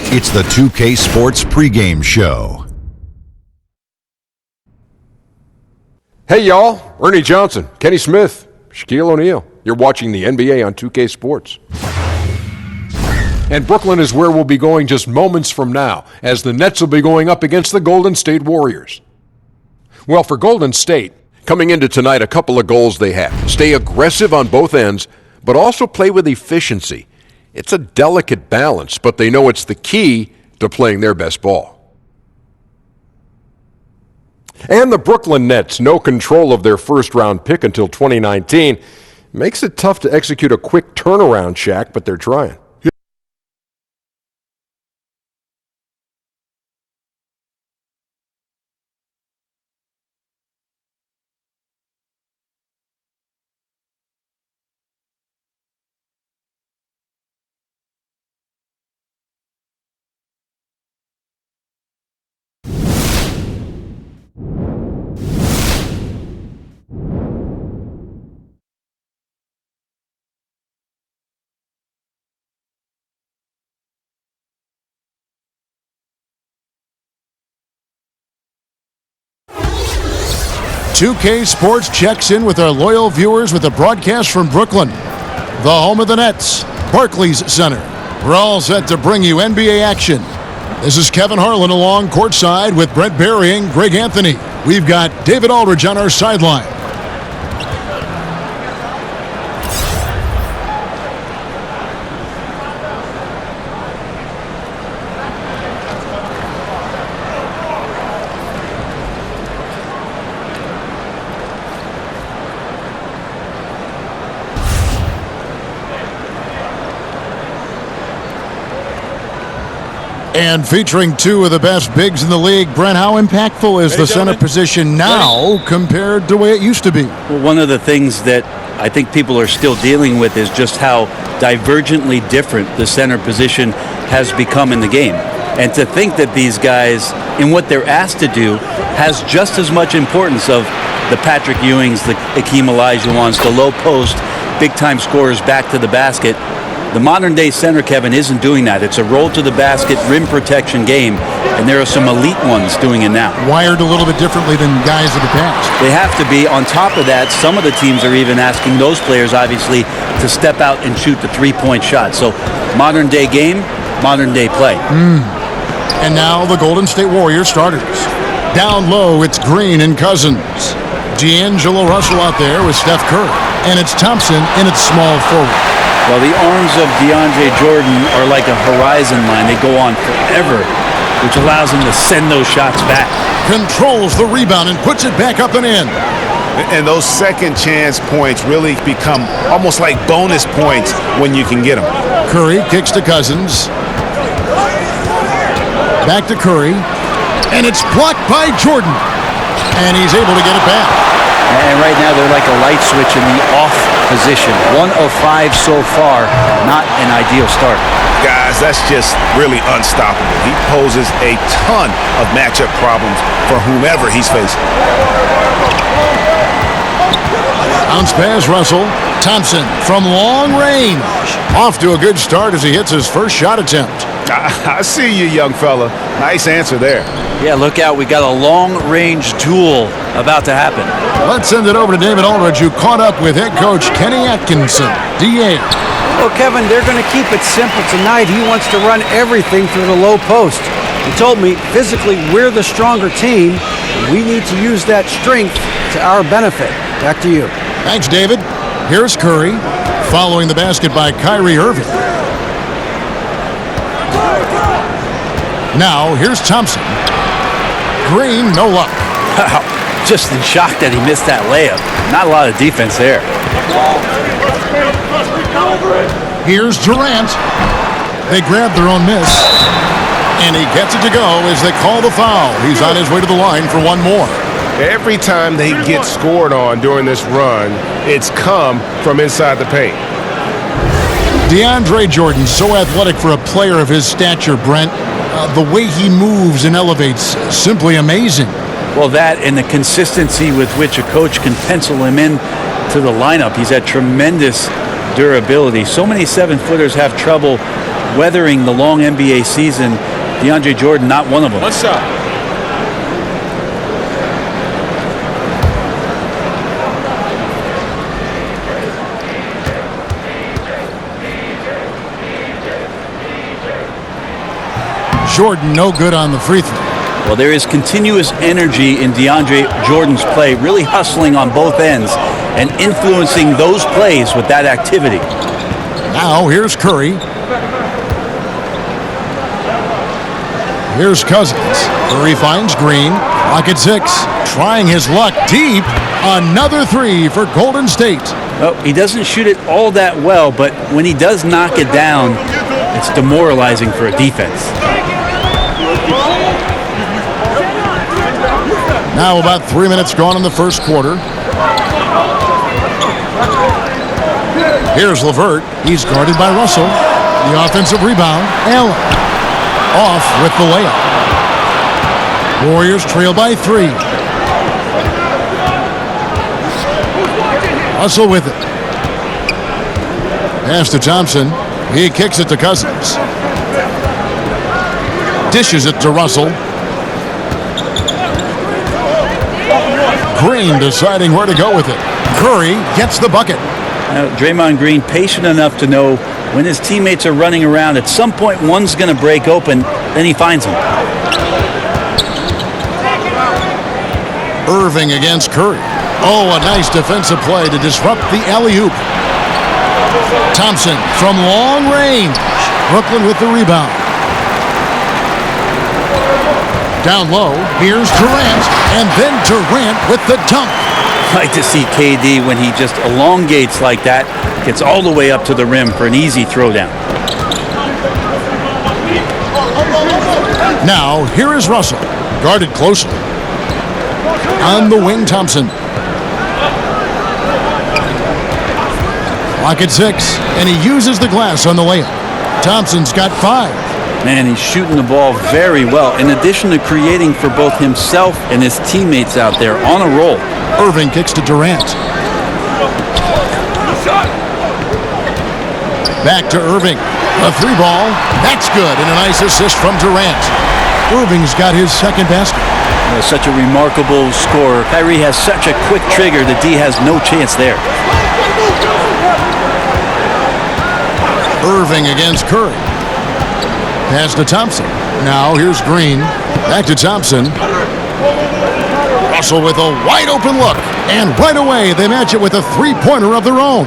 It's the 2K Sports pregame show. Hey y'all, Ernie Johnson, Kenny Smith, Shaquille O'Neal. You're watching the NBA on 2K Sports. And Brooklyn is where we'll be going just moments from now, as the Nets will be going up against the Golden State Warriors. Well, for Golden State, coming into tonight, a couple of goals they have. Stay aggressive on both ends, but also play with efficiency. It's a delicate balance, but they know it's the key to playing their best ball. And the Brooklyn Nets, no control of their first-round pick until 2019. Makes it tough to execute a quick turnaround, Shaq, but they're trying. .2K Sports checks in with our loyal viewers with a broadcast from Brooklyn, the home of the Nets, Barclays Center. We're all set to bring you NBA action. This is Kevin Harlan along courtside with Brent Barry and Greg Anthony. We've got David Aldridge on our sideline. And featuring two of the best bigs in the league, Brent, how impactful is the center position now compared to the way it used to be? Well, one of the things that I think people are still dealing with is just how divergently different the center position has become in the game. And to think that these guys, in what they're asked to do, has just as much importance of the Patrick Ewings, the Akeem Olajuwons, the low post, big-time scorers back to the basket. The modern-day center, Kevin, isn't doing that. It's a roll-to-the-basket, rim protection game, and there are some elite ones doing it now. Wired a little bit differently than guys of the past. They have to be. On top of that, some of the teams are even asking those players, obviously, to step out and shoot the three-point shot. So modern-day game, modern-day play. And now the Golden State Warriors starters. Down low, it's Green and Cousins. D'Angelo Russell out there with Steph Curry. And it's Thompson in its small forward. Well, the arms of DeAndre Jordan are like a horizon line. They go on forever, which allows him to send those shots back. Controls the rebound and puts it back up and in. And those second chance points really become almost like bonus points when you can get them. Curry kicks to Cousins. Back to Curry. And it's blocked by Jordan. And he's able to get it back. And right now they're like a light switch in the off position. 1 of 5 so far. Not an ideal start. Guys, that's just really unstoppable. He poses a ton of matchup problems for whomever he's facing. Bounce pass, Russell. Thompson from long range. Off to a good start as he hits his first shot attempt. I see you, young fella. Nice answer there. Yeah, look out. We got a long-range duel about to happen. Let's send it over to David Aldridge, who caught up with head coach Kenny Atkinson. DA. Well, Kevin, they're going to keep it simple tonight. He wants to run everything through the low post. He told me, physically, we're the stronger team. We need to use that strength to our benefit. Back to you. Thanks, David. Here's Curry, following the basket by Kyrie Irving. Now, here's Thompson. Green, no luck. Wow, just in shock that he missed that layup. Not a lot of defense there. Here's Durant. They grab their own miss. And he gets it to go as they call the foul. He's on his way to the line for one more. Every time they get scored on during this run, it's come from inside the paint. DeAndre Jordan, so athletic for a player of his stature, Brent. The way he moves and elevates, simply amazing. Well, that and the consistency with which a coach can pencil him in to the lineup. He's had tremendous durability. So many 7-footers have trouble weathering the long NBA season. DeAndre Jordan, not one of them. What's up? Jordan no good on the free throw. Well, there is continuous energy in DeAndre Jordan's play, really hustling on both ends and influencing those plays with that activity. Now here's Curry. Here's Cousins. Curry finds Green. Rocket 6. Trying his luck deep. Another three for Golden State. Well, he doesn't shoot it all that well, but when he does knock it down, it's demoralizing for a defense. Now about 3 minutes gone in the first quarter. Here's LeVert. He's guarded by Russell. The offensive rebound. Allen. Off with the layup. Warriors trail by 3. Russell with it. Pass to Thompson. He kicks it to Cousins. Dishes it to Russell. Green deciding where to go with it. Curry gets the bucket. Now, Draymond Green patient enough to know when his teammates are running around, at some point one's going to break open, then he finds him. Irving against Curry. Oh, a nice defensive play to disrupt the alley-oop. Thompson from long range. Brooklyn with the rebound. Down low, here's Durant, and then Durant with the dunk. I like to see KD when he just elongates like that, gets all the way up to the rim for an easy throwdown. Now, here is Russell, guarded closely. On the wing, Thompson. Lock at 6, and he uses the glass on the layup. Thompson's got 5. Man, he's shooting the ball very well, in addition to creating for both himself and his teammates out there on a roll. Irving kicks to Durant. Back to Irving. A 3-ball. That's good, and a nice assist from Durant. Irving's got his second basket. Such a remarkable scorer. Kyrie has such a quick trigger that D has no chance there. Irving against Curry. Pass to Thompson. Now here's Green. Back to Thompson. Russell with a wide open look. And right away they match it with a three-pointer of their own.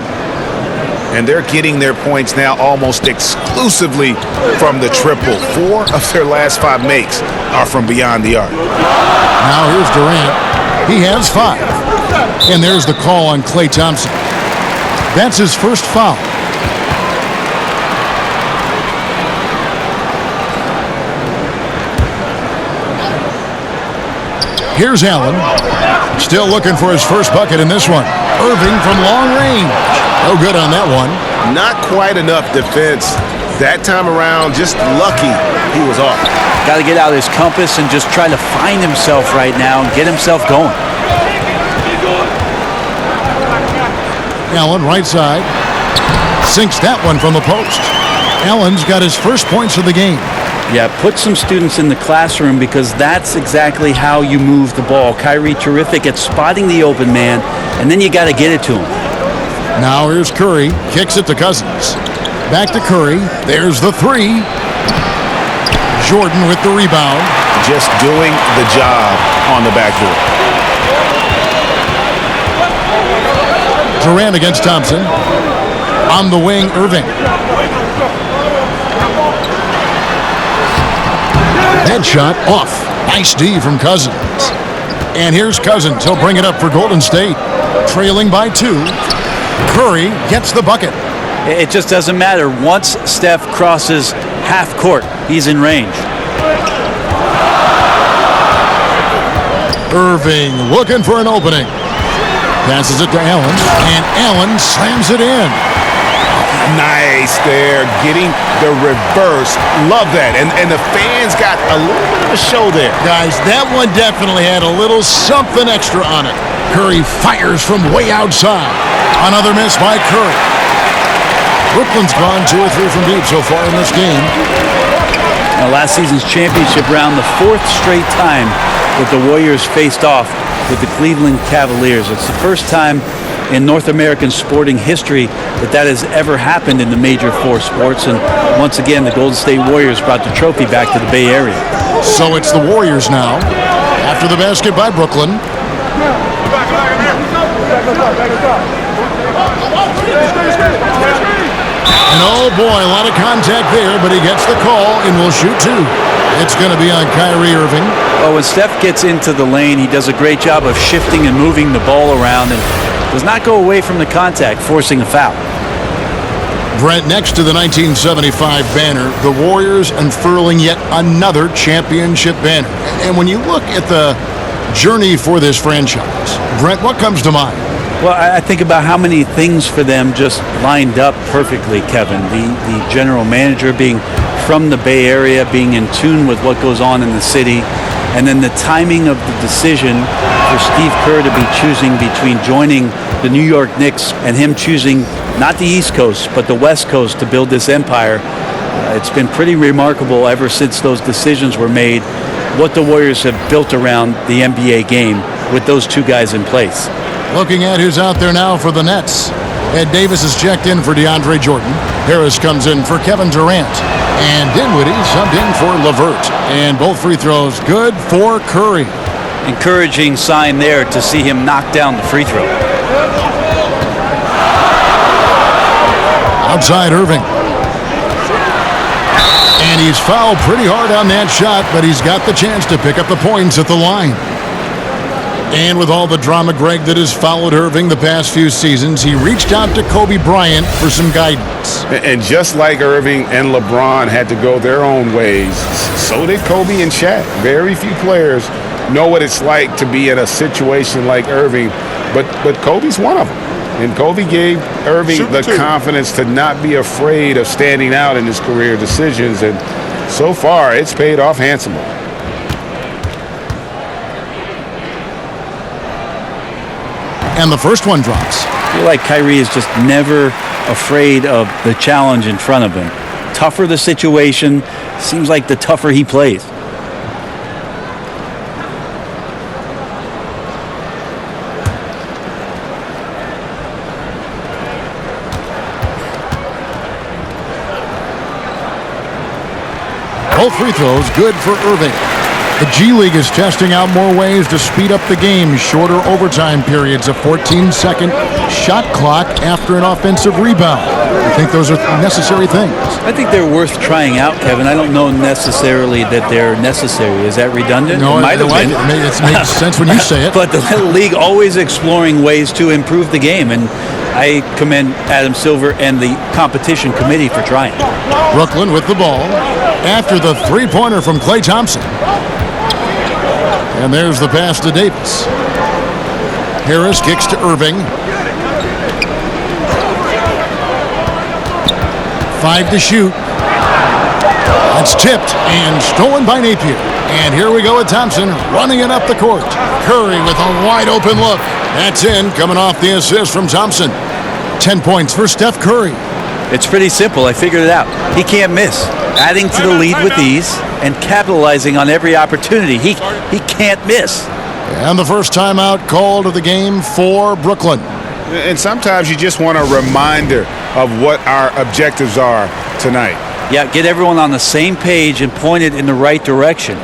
And they're getting their points now almost exclusively from the triple. 4 of their last 5 makes are from beyond the arc. Now here's Durant. He has 5. And there's the call on Klay Thompson. That's his first foul. Here's Allen. Still looking for his first bucket in this one. Irving from long range. No good on that one. Not quite enough defense. That time around, just lucky he was off. Got to get out his compass and just try to find himself right now and get himself going. Allen right side. Sinks that one from the post. Allen's got his first points of the game. Yeah, put some students in the classroom because that's exactly how you move the ball. Kyrie terrific at spotting the open man, and then you got to get it to him. Now here's Curry. Kicks it to Cousins. Back to Curry. There's the 3. Jordan with the rebound. Just doing the job on the backboard. Durant against Thompson. On the wing, Irving. Headshot off. Nice D from Cousins. And here's Cousins. He'll bring it up for Golden State. Trailing by 2. Curry gets the bucket. It just doesn't matter. Once Steph crosses half court, he's in range. Irving looking for an opening. Passes it to Allen. And Allen slams it in. Nice there, getting the reverse. Love that. And the fans got a little bit of a show there. Guys, that one definitely had a little something extra on it. Curry fires from way outside. Another miss by Curry. Brooklyn's gone 2 or 3 from deep so far in this game. Now, last season's championship round, the 4th straight time that the Warriors faced off with the Cleveland Cavaliers. It's the first time in North American sporting history that has ever happened in the major 4 sports. And once again, the Golden State Warriors brought the trophy back to the Bay Area. So it's the Warriors now, after the basket by Brooklyn. And oh boy, a lot of contact there, but he gets the call and will shoot 2. It's going to be on Kyrie Irving. Oh, when Steph gets into the lane, he does a great job of shifting and moving the ball around and does not go away from the contact, forcing a foul. Brent, next to the 1975 banner, the Warriors unfurling yet another championship banner. And when you look at the journey for this franchise, Brent, what comes to mind? Well, I think about how many things for them just lined up perfectly, Kevin. The general manager being from the Bay Area, being in tune with what goes on in the city, and then the timing of the decision for Steve Kerr to be choosing between joining the New York Knicks and him choosing not the East Coast, but the West Coast to build this empire. It's been pretty remarkable ever since those decisions were made, what the Warriors have built around the NBA game with those 2 guys in place. Looking at who's out there now for the Nets. Ed Davis is checked in for DeAndre Jordan. Harris comes in for Kevin Durant. And Dinwiddie subbed in for LeVert. And both free throws good for Curry. Encouraging sign there to see him knock down the free throw. Outside Irving. And he's fouled pretty hard on that shot, but he's got the chance to pick up the points at the line. And with all the drama, Greg, that has followed Irving the past few seasons, he reached out to Kobe Bryant for some guidance. And just like Irving and LeBron had to go their own ways, so did Kobe and Shaq. Very few players know what it's like to be in a situation like Irving, but Kobe's one of them. And Kobe gave Irving the confidence to not be afraid of standing out in his career decisions, and so far it's paid off handsomely. And the first one drops. I feel like Kyrie is just never afraid of the challenge in front of him. Tougher the situation, seems like the tougher he plays. Both free throws good for Irving. The G League is testing out more ways to speed up the game. Shorter overtime periods, a 14-second shot clock after an offensive rebound. I think those are necessary things. I think they're worth trying out, Kevin. I don't know necessarily that they're necessary. Is that redundant? No, it might have been. It makes sense when you say it. But the league always exploring ways to improve the game, and I commend Adam Silver and the competition committee for trying. Brooklyn with the ball after the three-pointer from Klay Thompson. And there's the pass to Davis. Harris kicks to Irving. 5 to shoot. That's tipped and stolen by Napier. And here we go with Thompson running it up the court. Curry with a wide open look. That's in, coming off the assist from Thompson. 10 points for Steph Curry. It's pretty simple. I figured it out. He can't miss. Adding to the lead with ease and capitalizing on every opportunity. He can't miss. And the first timeout called of the game for Brooklyn. And sometimes you just want a reminder of what our objectives are tonight. Yeah, get everyone on the same page and point it in the right direction.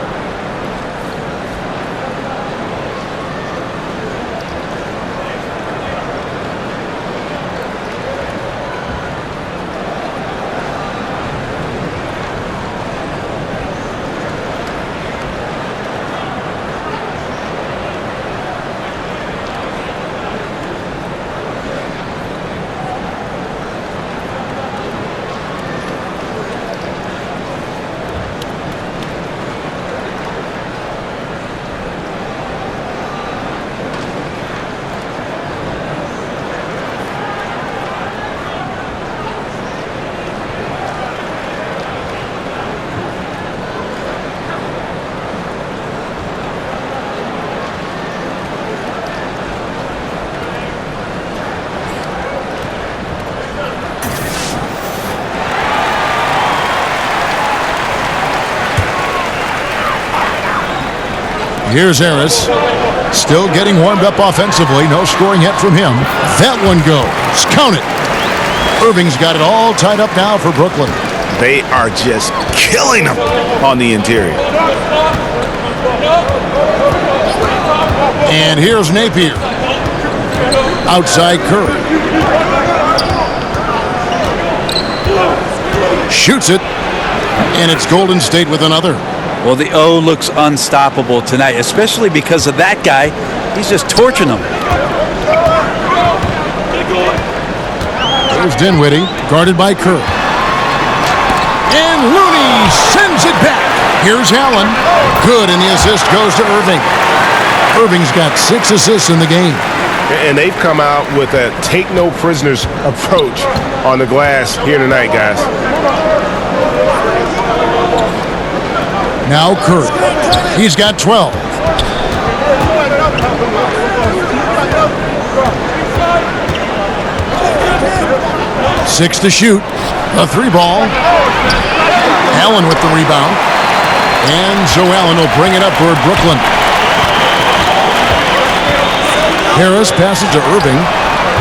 Here's Harris. Still getting warmed up offensively. No scoring yet from him. That one goes. Count it. Irving's got it all tied up now for Brooklyn. They are just killing them on the interior. And here's Napier. Outside Curry. Shoots it. And it's Golden State with another. Well, the O looks unstoppable tonight, especially because of that guy. He's just torching them. Here's Dinwiddie, guarded by Curry. And Looney sends it back. Here's Allen. Good, and the assist goes to Irving. Irving's got 6 assists in the game. And they've come out with a take-no-prisoners approach on the glass here tonight, guys. Now Curry. He's got 12. Six to shoot. A 3-ball. Allen with the rebound. And Joe Allen will bring it up for Brooklyn. Harris passes to Irving.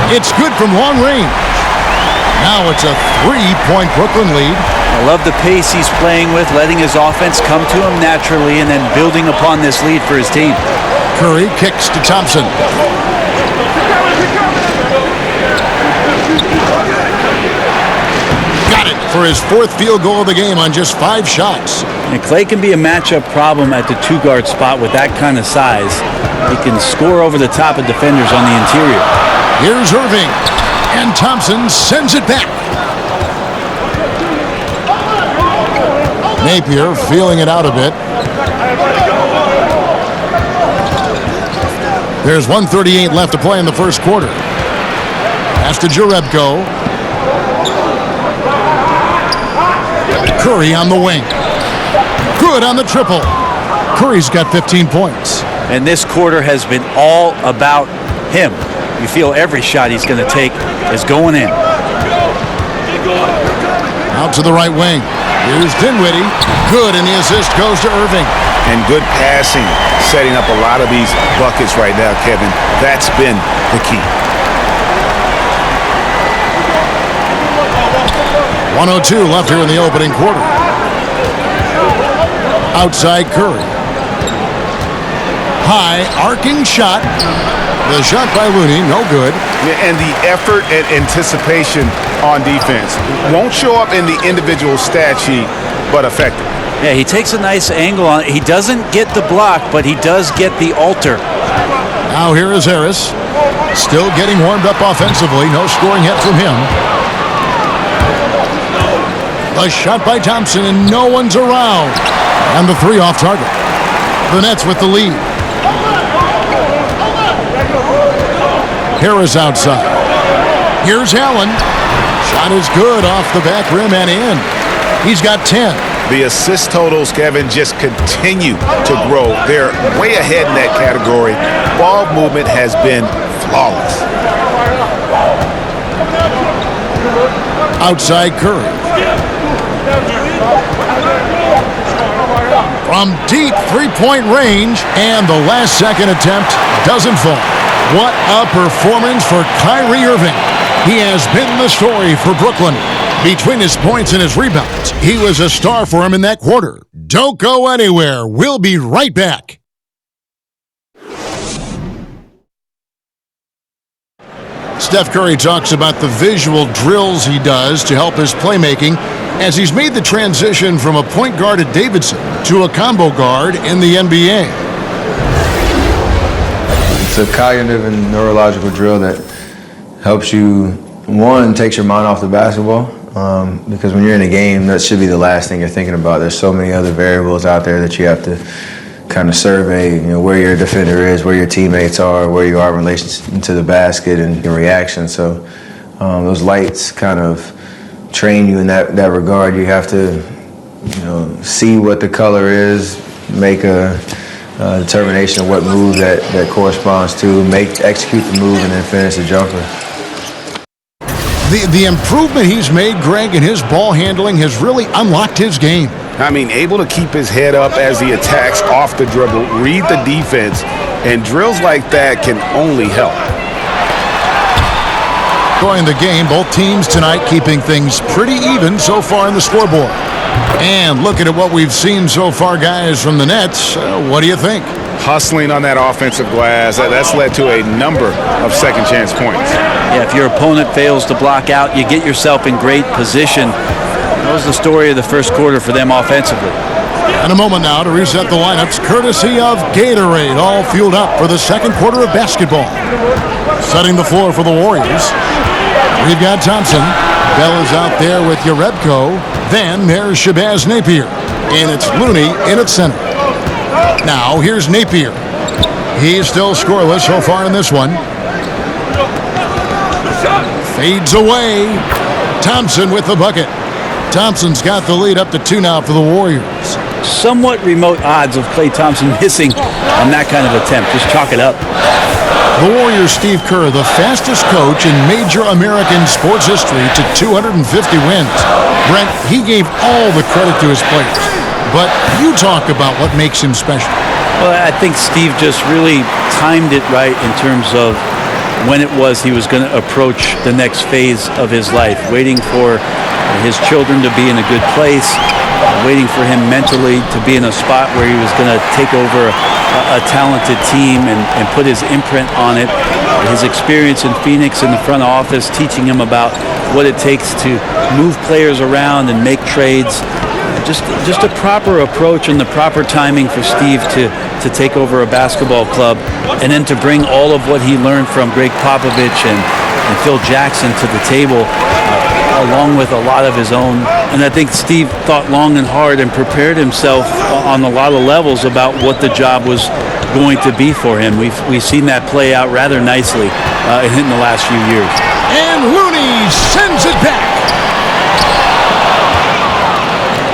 It's good from long range. Now it's a 3-point Brooklyn lead. I love the pace he's playing with, letting his offense come to him naturally and then building upon this lead for his team. Curry kicks to Thompson. Got it for his 4th field goal of the game on just 5 shots. And Clay can be a matchup problem at the 2-guard spot with that kind of size. He can score over the top of defenders on the interior. Here's Irving. And Thompson sends it back. Napier feeling it out a bit. There's 1:38 left to play in the first quarter. Pass to Jerebko. Curry on the wing. Good on the triple. Curry's got 15 points. And this quarter has been all about him. You feel every shot he's going to take is going in. Out to the right wing. Here's Dinwiddie. Good, and the assist goes to Irving. And good passing, setting up a lot of these buckets right now, Kevin. That's been the key. 1:02 left here in the opening quarter. Outside Curry. High arcing shot. The shot by Looney, no good. And the effort and anticipation on defense won't show up in the individual stat sheet, but effective. Yeah, he takes a nice angle on it. He doesn't get the block, but he does get the alter. Now here is Harris. Still getting warmed up offensively. No scoring yet from him. A shot by Thompson, and no one's around. And the 3 off target. The Nets with the lead. Harris outside. Here's Allen. Shot is good off the back rim and in. He's got 10. The assist totals, Kevin, just continue to grow. They're way ahead in that category. Ball movement has been flawless. Outside Curry. From deep 3-point range, and the last second attempt doesn't fall. What a performance for Kyrie Irving. He has been the story for Brooklyn. Between his points and his rebounds, he was a star for him in that quarter. Don't go anywhere. We'll be right back. Steph Curry talks about the visual drills he does to help his playmaking as he's made the transition from a point guard at Davidson to a combo guard in the NBA. It's a cognitive and neurological drill that helps you, one, takes your mind off the basketball, because when you're in a game, that should be the last thing you're thinking about. There's so many other variables out there that you have to kind of survey, where your defender is, where your teammates are, where you are in relation to the basket and your reaction. So those lights kind of train you in that regard. You have to, see what the color is, make a determination of what move that corresponds to, execute the move, and then finish the jumper. The improvement he's made, Greg, in his ball handling has really unlocked his game. I mean, able to keep his head up as he attacks off the dribble, read the defense, and drills like that can only help. During the game, both teams tonight keeping things pretty even so far in the scoreboard. And looking at what we've seen so far, guys, from the Nets, what do you think? Hustling on that offensive glass, that's led to a number of second chance points. Yeah, if your opponent fails to block out, you get yourself in great position. That was the story of the first quarter for them offensively. In a moment now to reset the lineups, courtesy of Gatorade, all fueled up for the second quarter of basketball. Setting the floor for the Warriors, we've got Thompson. Bell is out there with Yarebko. Then there's Shabazz Napier. And it's Looney in at center. Now here's Napier. He's still scoreless so far in this one. Fades away. Thompson with the bucket. Thompson's got the lead up to 2 now for the Warriors. Somewhat remote odds of Klay Thompson missing on that kind of attempt. Just chalk it up. The Warriors' Steve Kerr, the fastest coach in major American sports history to 250 wins. Brent, he gave all the credit to his players. But you talk about what makes him special. Well, I think Steve just really timed it right in terms of when it was he was going to approach the next phase of his life, waiting for his children to be in a good place, waiting for him mentally to be in a spot where he was going to take over a talented team and put his imprint on it. His experience in Phoenix in the front office, teaching him about what it takes to move players around and make trades. Just a proper approach and the proper timing for Steve to take over a basketball club, and then to bring all of what he learned from Greg Popovich and Phil Jackson to the table, along with a lot of his own. And I think Steve thought long and hard and prepared himself on a lot of levels about what the job was going to be for him. We've seen that play out rather nicely in the last few years. And Looney sends it back.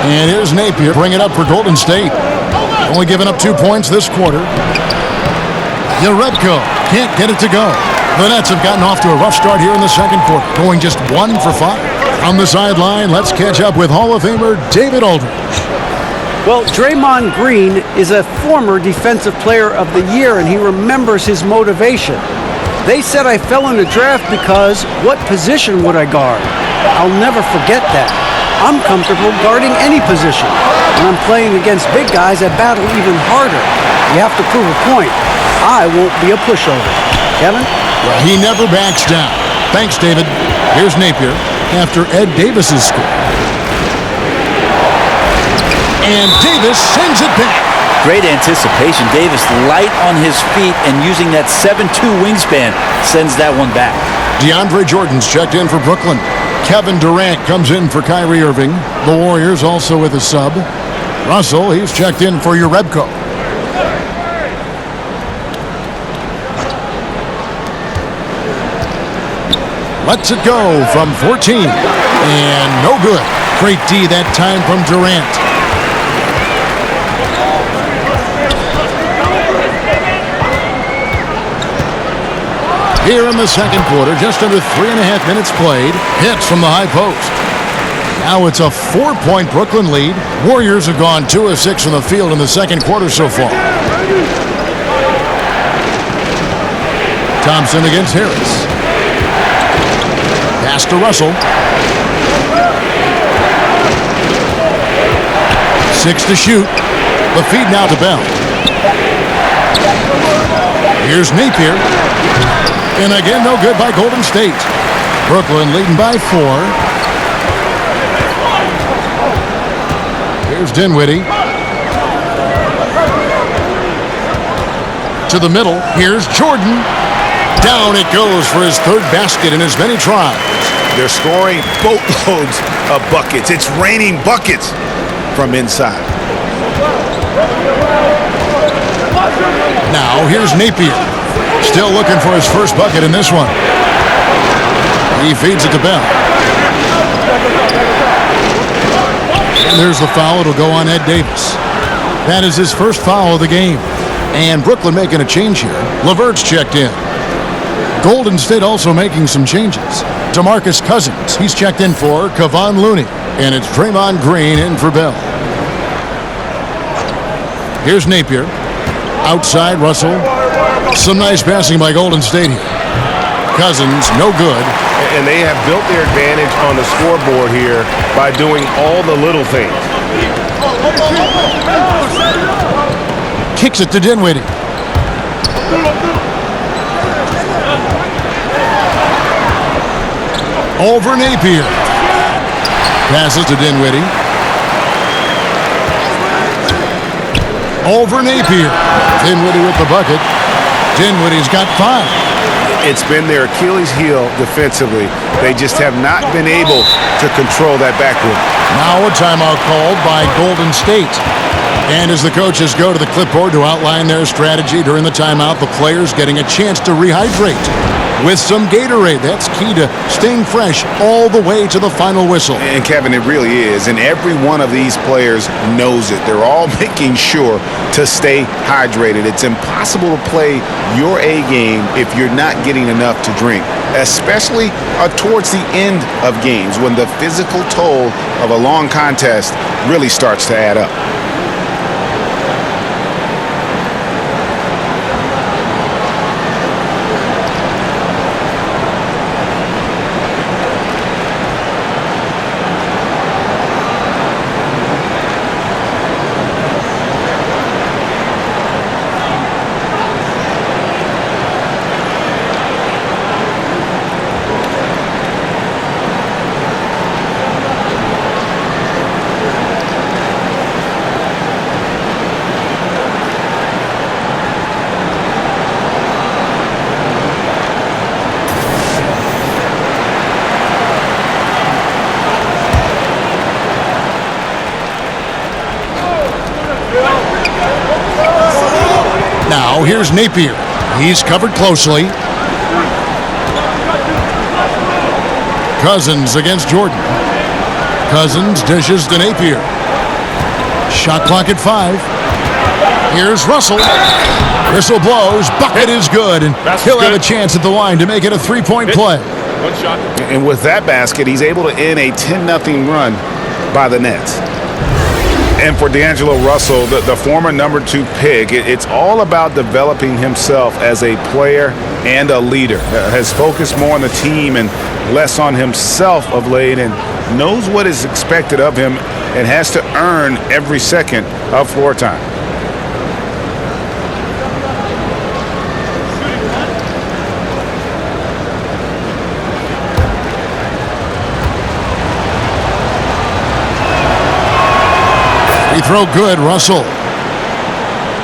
And here's Napier. Bring it up for Golden State. Only giving up 2 points this quarter. Yarebko can't get it to go. The Nets have gotten off to a rough start here in the second quarter, going just 1 for 5. On the sideline, let's catch up with Hall of Famer David Aldridge. Well, Draymond Green is a former Defensive Player of the Year, and he remembers his motivation. They said I fell in the draft because what position would I guard? I'll never forget that. I'm comfortable guarding any position. When I'm playing against big guys, I battle even harder. You have to prove a point. I won't be a pushover. Kevin? Well, he never backs down. Thanks, David. Here's Napier after Ed Davis's score. And Davis sends it back. Great anticipation. Davis light on his feet and using that 7'2" wingspan sends that one back. DeAndre Jordan's checked in for Brooklyn. Kevin Durant comes in for Kyrie Irving. The Warriors also with a sub. Russell, he's checked in for Yarebko. Lets it go from 14. And no good. Great D that time from Durant. Here in the second quarter, just under 3.5 minutes played. Hits from the high post. Now it's a 4-point Brooklyn lead. Warriors have gone 2 of 6 from the field in the second quarter so far. Thompson against Harris. Pass to Russell. 6 to shoot. The feed now to Bell. Here's Napier. And again, no good by Golden State. Brooklyn leading by 4. Here's Dinwiddie. To the middle. Here's Jordan. Down it goes for his 3rd basket in as many tries. They're scoring boatloads of buckets. It's raining buckets from inside. Now here's Napier. Still looking for his first bucket in this one. He feeds it to Bell. And there's the foul. It'll go on Ed Davis. That is his first foul of the game. And Brooklyn making a change here. LeVert's checked in. Golden State also making some changes. DeMarcus Cousins, he's checked in for Kevon Looney. And it's Draymond Green in for Bell. Here's Napier. Outside, Russell. Some nice passing by Golden State here. Cousins, no good. And they have built their advantage on the scoreboard here by doing all the little things. Kicks it to Dinwiddie. Over Napier. Passes to Dinwiddie. Over Napier. Dinwiddie with the bucket. Dinwiddie's got 5. It's been their Achilles heel defensively. They just have not been able to control that backcourt. Now a timeout called by Golden State. And as the coaches go to the clipboard to outline their strategy during the timeout, the players getting a chance to rehydrate with some Gatorade. That's key to staying fresh all the way to the final whistle. And Kevin, it really is. And every one of these players knows it. They're all making sure to stay hydrated. It's impossible to play your A game if you're not getting enough to drink, especially towards the end of games when the physical toll of a long contest really starts to add up. Now here's Napier. He's covered closely. Cousins against Jordan. Cousins dishes to Napier. Shot clock at 5. Here's Russell. Whistle blows. Bucket is good. And he'll have a chance at the line to make it a 3-point play. One shot. And with that basket, he's able to end a 10-0 run by the Nets. And for D'Angelo Russell, the former number 2 pick, it's all about developing himself as a player and a leader. Has focused more on the team and less on himself of late, and knows what is expected of him and has to earn every second of floor time. Free throw good, Russell.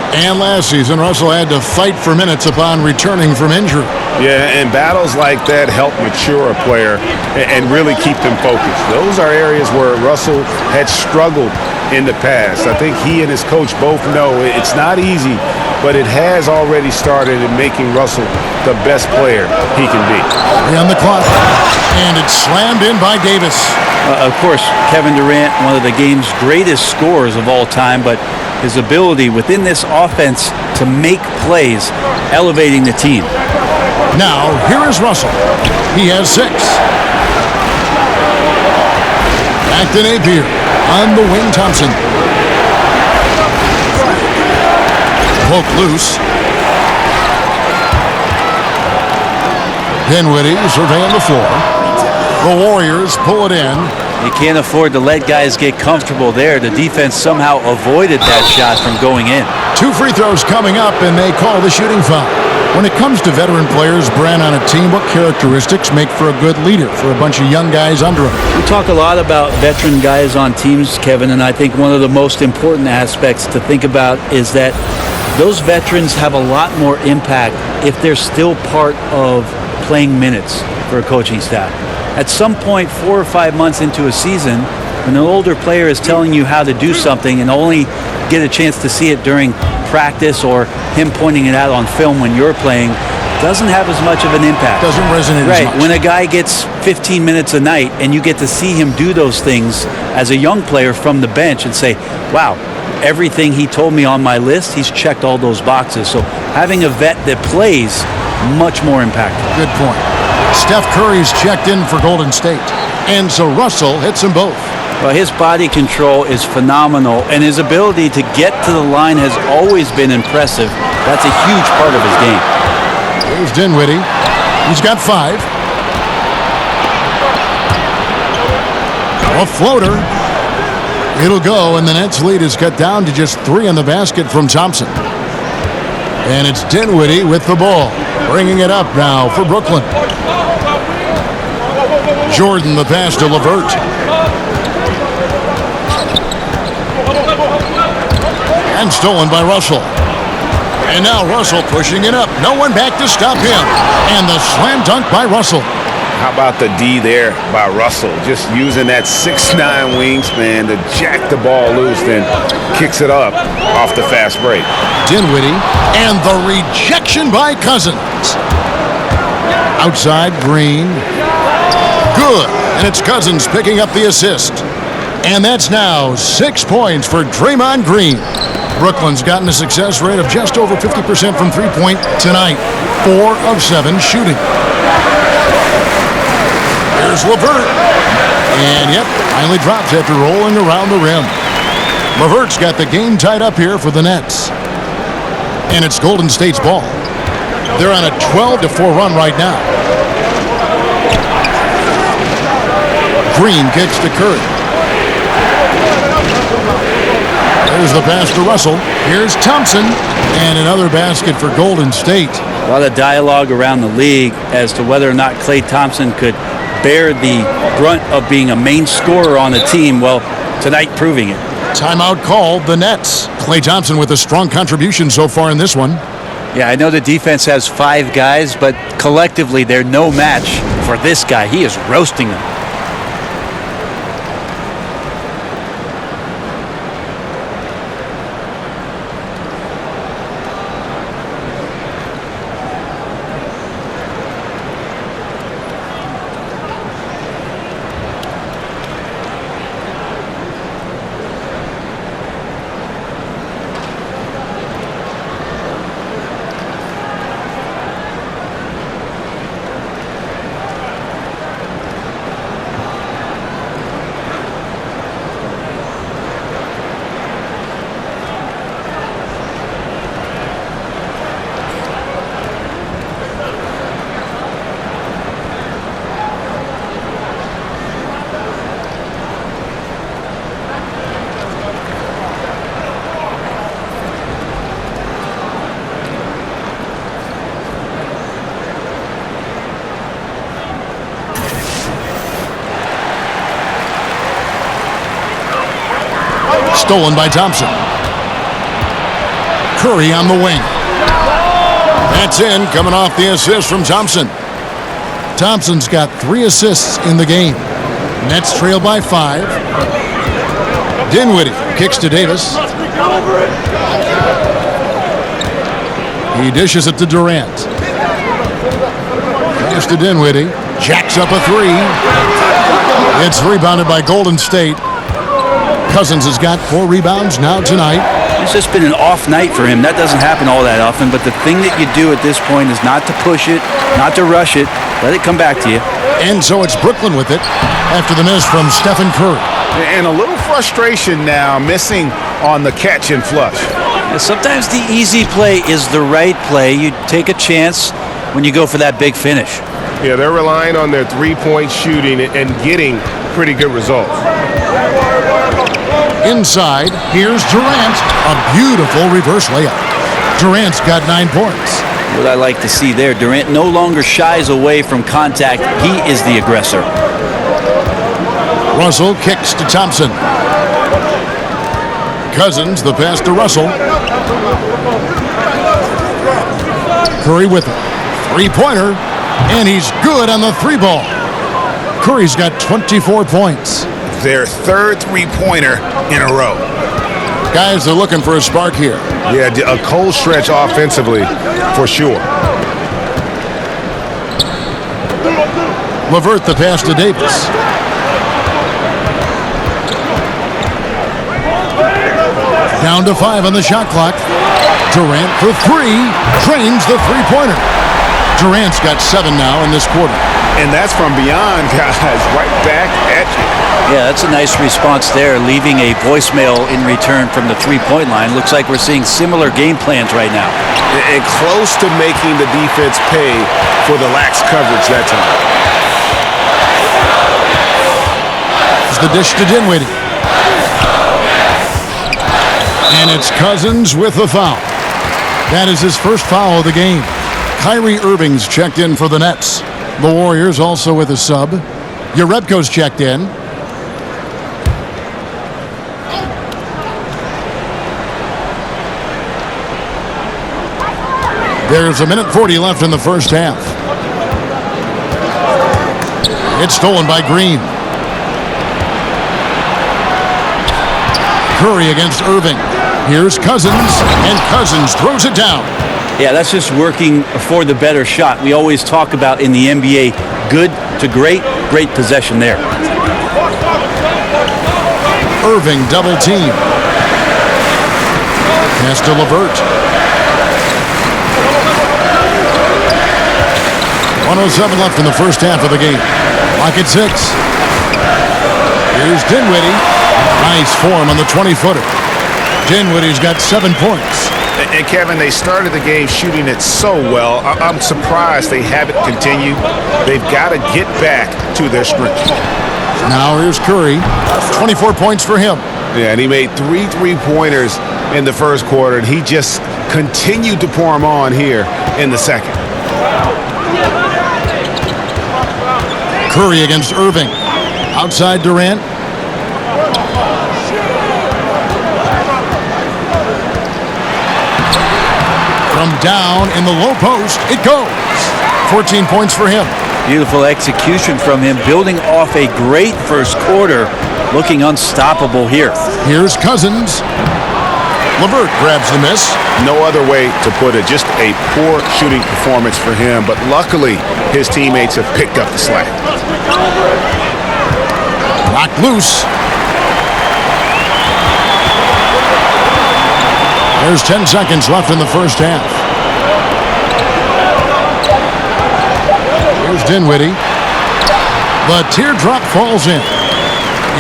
And last season, Russell had to fight for minutes upon returning from injury. Yeah, and battles like that help mature a player and really keep them focused. Those are areas where Russell had struggled in the past. I think he and his coach both know it's not easy, but it has already started in making Russell the best player he can be. On the clock, and it's slammed in by Davis. Of course, Kevin Durant, one of the game's greatest scorers of all time, but his ability within this offense to make plays, elevating the team. Now, here is Russell. He has 6. Back to Napier. On the wing, Thompson. Poke loose. Dinwiddie surveying the floor. The Warriors pull it in. You can't afford to let guys get comfortable there. The defense somehow avoided that shot from going in. 2 free throws coming up, and they call the shooting foul. When it comes to veteran players, Brent, on a team, what characteristics make for a good leader for a bunch of young guys under him? We talk a lot about veteran guys on teams, Kevin, and I think one of the most important aspects to think about is that those veterans have a lot more impact if they're still part of playing minutes for a coaching staff. At some point, 4 or 5 months into a season, when an older player is telling you how to do something and only get a chance to see it during practice or him pointing it out on film when you're playing, doesn't have as much of an impact. Doesn't resonate as much. When a guy gets 15 minutes a night and you get to see him do those things as a young player from the bench and say, wow, everything he told me on my list, he's checked all those boxes. So having a vet that plays, much more impactful. Good point. Steph Curry's checked in for Golden State. And so Russell hits them both. Well, his body control is phenomenal, and his ability to get to the line has always been impressive. That's a huge part of his game. Here's Dinwiddie. He's got 5. A floater. It'll go, and the Nets lead is cut down to just 3 on the basket from Thompson. And it's Dinwiddie with the ball, bringing it up now for Brooklyn. Jordan the pass to LeVert. And stolen by Russell. And now Russell pushing it up. No one back to stop him. And the slam dunk by Russell. How about the D there by Russell? Just using that 6'9" wingspan to jack the ball loose, then kicks it up off the fast break. Dinwiddie, and the rejection by Cousins. Outside, Green. Good, and it's Cousins picking up the assist. And that's now 6 points for Draymond Green. Brooklyn's gotten a success rate of just over 50% from three-point tonight. 4 of 7 shooting. Here's LeVert. And yep, finally drops after rolling around the rim. LeVert's got the game tied up here for the Nets. And it's Golden State's ball. They're on a 12-4 run right now. Green kicks to Curry. There's the pass to Russell. Here's Thompson. And another basket for Golden State. A lot of dialogue around the league as to whether or not Klay Thompson could bear the brunt of being a main scorer on the team. Well, tonight proving it. Timeout called, the Nets. Klay Thompson with a strong contribution so far in this one. Yeah, I know the defense has 5 guys, but collectively they're no match for this guy. He is roasting them. Stolen by Thompson. Curry on the wing. That's in, coming off the assist from Thompson. Thompson's got 3 assists in the game. Nets trail by 5. Dinwiddie kicks to Davis. He dishes it to Durant. Pass to Dinwiddie. Jacks up a 3. It's rebounded by Golden State. Cousins has got 4 rebounds now tonight. It's just been an off night for him. That doesn't happen all that often, but the thing that you do at this point is not to push it, not to rush it. Let it come back to you. And so it's Brooklyn with it after the miss from Stephen Curry. And a little frustration now, missing on the catch and flush. Sometimes the easy play is the right play. You take a chance when you go for that big finish. Yeah, they're relying on their three-point shooting and getting pretty good results. Inside, here's Durant. A beautiful reverse layup. Durant's got 9 points. What I like to see there, Durant no longer shies away from contact. He is the aggressor. Russell kicks to Thompson. Cousins, the pass to Russell. Curry with it. 3-pointer. And he's good on the 3-ball. Curry's got 24 points. Their 3rd 3-pointer in a row. Guys are looking for a spark here. Yeah, a cold stretch offensively for sure. LeVert the pass to Davis. Down to 5 on the shot clock. Durant for 3. Drains the 3-pointer. Durant's got 7 now in this quarter. And that's from beyond, guys, right back at you. Yeah, that's a nice response there, leaving a voicemail in return from the three-point line. Looks like we're seeing similar game plans right now. And close to making the defense pay for the lax coverage that time. It's the dish to Dinwiddie. And it's Cousins with the foul. That is his first foul of the game. Kyrie Irving's checked in for the Nets. The Warriors also with a sub. Jerebko's checked in. There's 1:40 left in the first half. It's stolen by Green. Curry against Irving. Here's Cousins, and Cousins throws it down. Yeah, that's just working for the better shot. We always talk about in the NBA, good to great, great possession there. Irving double team. Pass to LeVert. 1:07 left in the first half of the game. Clock at 6. Here's Dinwiddie. Nice form on the 20-footer. Dinwiddie's got 7 points. And Kevin, they started the game shooting it so well. I'm surprised they haven't continued. They've got to get back to their strength. Now here's Curry. 24 points for him. Yeah, and he made 3 3-pointers in the first quarter, and he just continued to pour them on here in the second. Curry against Irving. Outside Durant. From down in the low post, it goes. 14 points for him. Beautiful execution from him, building off a great first quarter, looking unstoppable here. Here's Cousins. LeVert grabs the miss. No other way to put it, just a poor shooting performance for him, but luckily his teammates have picked up the slack. Knocked loose. There's 10 seconds left in the first half. Here's Dinwiddie. The teardrop falls in.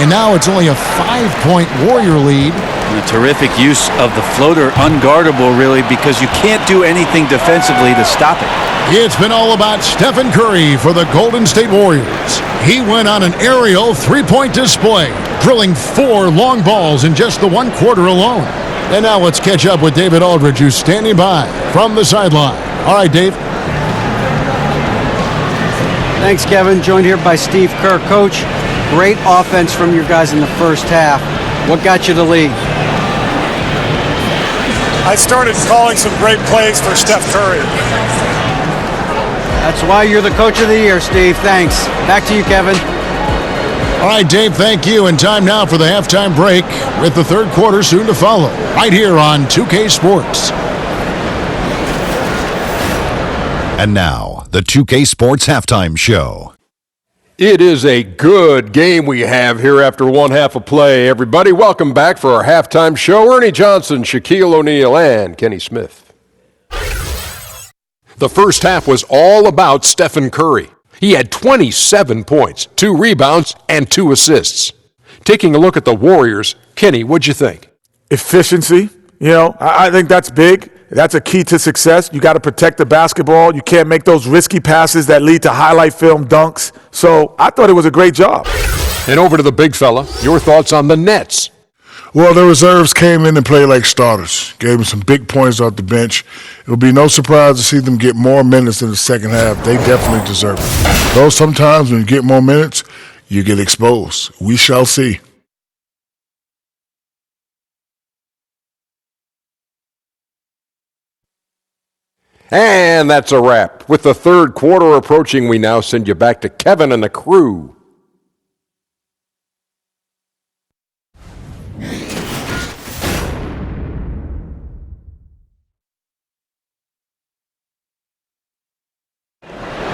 And now it's only a 5-point Warrior lead. And a terrific use of the floater, unguardable really, because you can't do anything defensively to stop it. It's been all about Stephen Curry for the Golden State Warriors. He went on an aerial 3-point display, drilling 4 long balls in just the 1 quarter alone. And now let's catch up with David Aldridge, who's standing by from the sideline. All right, Dave. Thanks, Kevin. Joined here by Steve Kerr. Coach, great offense from your guys in the first half. What got you the lead? I started calling some great plays for Steph Curry. That's why you're the coach of the year, Steve. Thanks. Back to you, Kevin. All right, Dave, thank you. And time now for the halftime break with the third quarter soon to follow, right here on 2K Sports. And now, the 2K Sports Halftime Show. It is a good game we have here after one half of play. Everybody, welcome back for our halftime show. Ernie Johnson, Shaquille O'Neal, and Kenny Smith. The first half was all about Stephen Curry. He had 27 points, 2 rebounds, and 2 assists. Taking a look at the Warriors, Kenny, what'd you think? Efficiency, I think that's big. That's a key to success. You got to protect the basketball. You can't make those risky passes that lead to highlight film dunks. So I thought it was a great job. And over to the big fella, your thoughts on the Nets. Well, the reserves came in and played like starters. Gave them some big points off the bench. It will be no surprise to see them get more minutes in the second half. They definitely deserve it. Though sometimes when you get more minutes, you get exposed. We shall see. And that's a wrap. With the third quarter approaching, we now send you back to Kevin and the crew.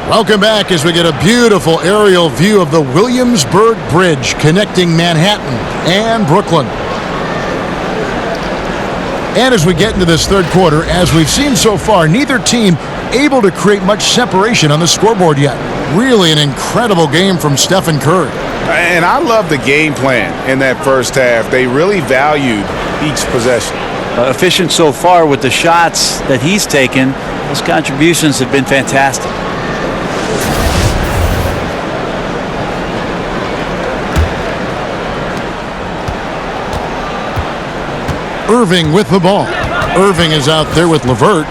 Welcome back as we get a beautiful aerial view of the Williamsburg Bridge connecting Manhattan and Brooklyn. And as we get into this third quarter, as we've seen so far, neither team able to create much separation on the scoreboard yet. Really an incredible game from Stephen Curry. And I love the game plan in that first half. They really valued each possession. Efficient so far with the shots that he's taken. His contributions have been fantastic. Irving with the ball. Irving is out there with LeVert,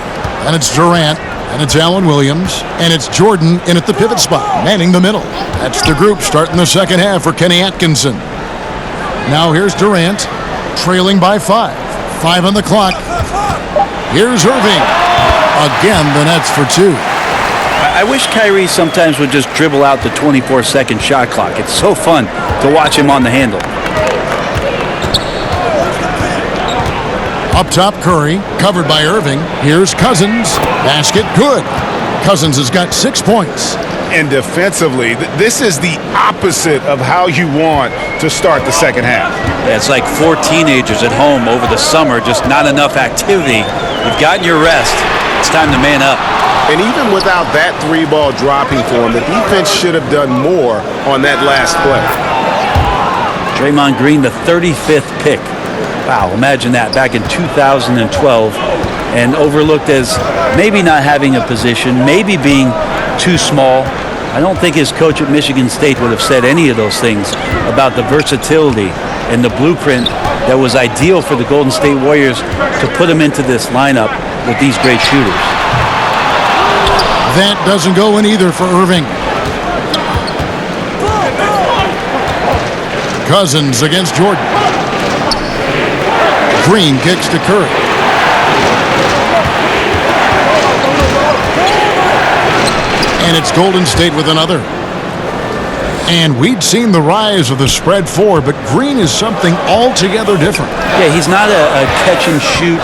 and it's Durant, and it's Allen Williams, and it's Jordan in at the pivot spot, manning the middle. That's the group starting the second half for Kenny Atkinson. Now here's Durant, trailing by 5. 5 on the clock. Here's Irving. Again, the Nets for 2. I wish Kyrie sometimes would just dribble out the 24-second shot clock. It's so fun to watch him on the handle. Up top, Curry, covered by Irving. Here's Cousins. Basket good. Cousins has got 6 points. And defensively, this is the opposite of how you want to start the second half. Yeah, it's like 4 teenagers at home over the summer, just not enough activity. You've gotten your rest. It's time to man up. And even without that 3-ball dropping for him, the defense should have done more on that last play. Draymond Green, the 35th pick. Wow, imagine that, back in 2012, and overlooked as maybe not having a position, maybe being too small. I don't think his coach at Michigan State would have said any of those things about the versatility and the blueprint that was ideal for the Golden State Warriors to put him into this lineup with these great shooters. That doesn't go in either for Irving. Cousins against Jordan. Green kicks to Curry. And it's Golden State with another. And we'd seen the rise of the spread 4, but Green is something altogether different. Yeah, he's not a catch-and-shoot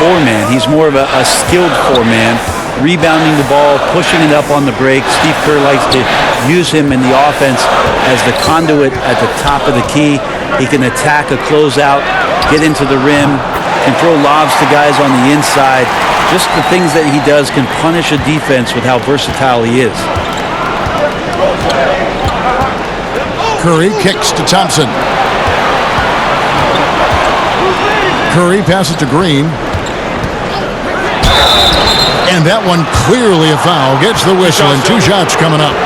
4-man. He's more of a skilled 4-man, rebounding the ball, pushing it up on the break. Steve Kerr likes to use him in the offense as the conduit at the top of the key. He can attack a closeout, get into the rim, can throw lobs to guys on the inside. Just the things that he does can punish a defense with how versatile he is. Curry kicks to Thompson. Curry passes to Green. And that one clearly a foul. Gets the whistle and 2 shots coming up.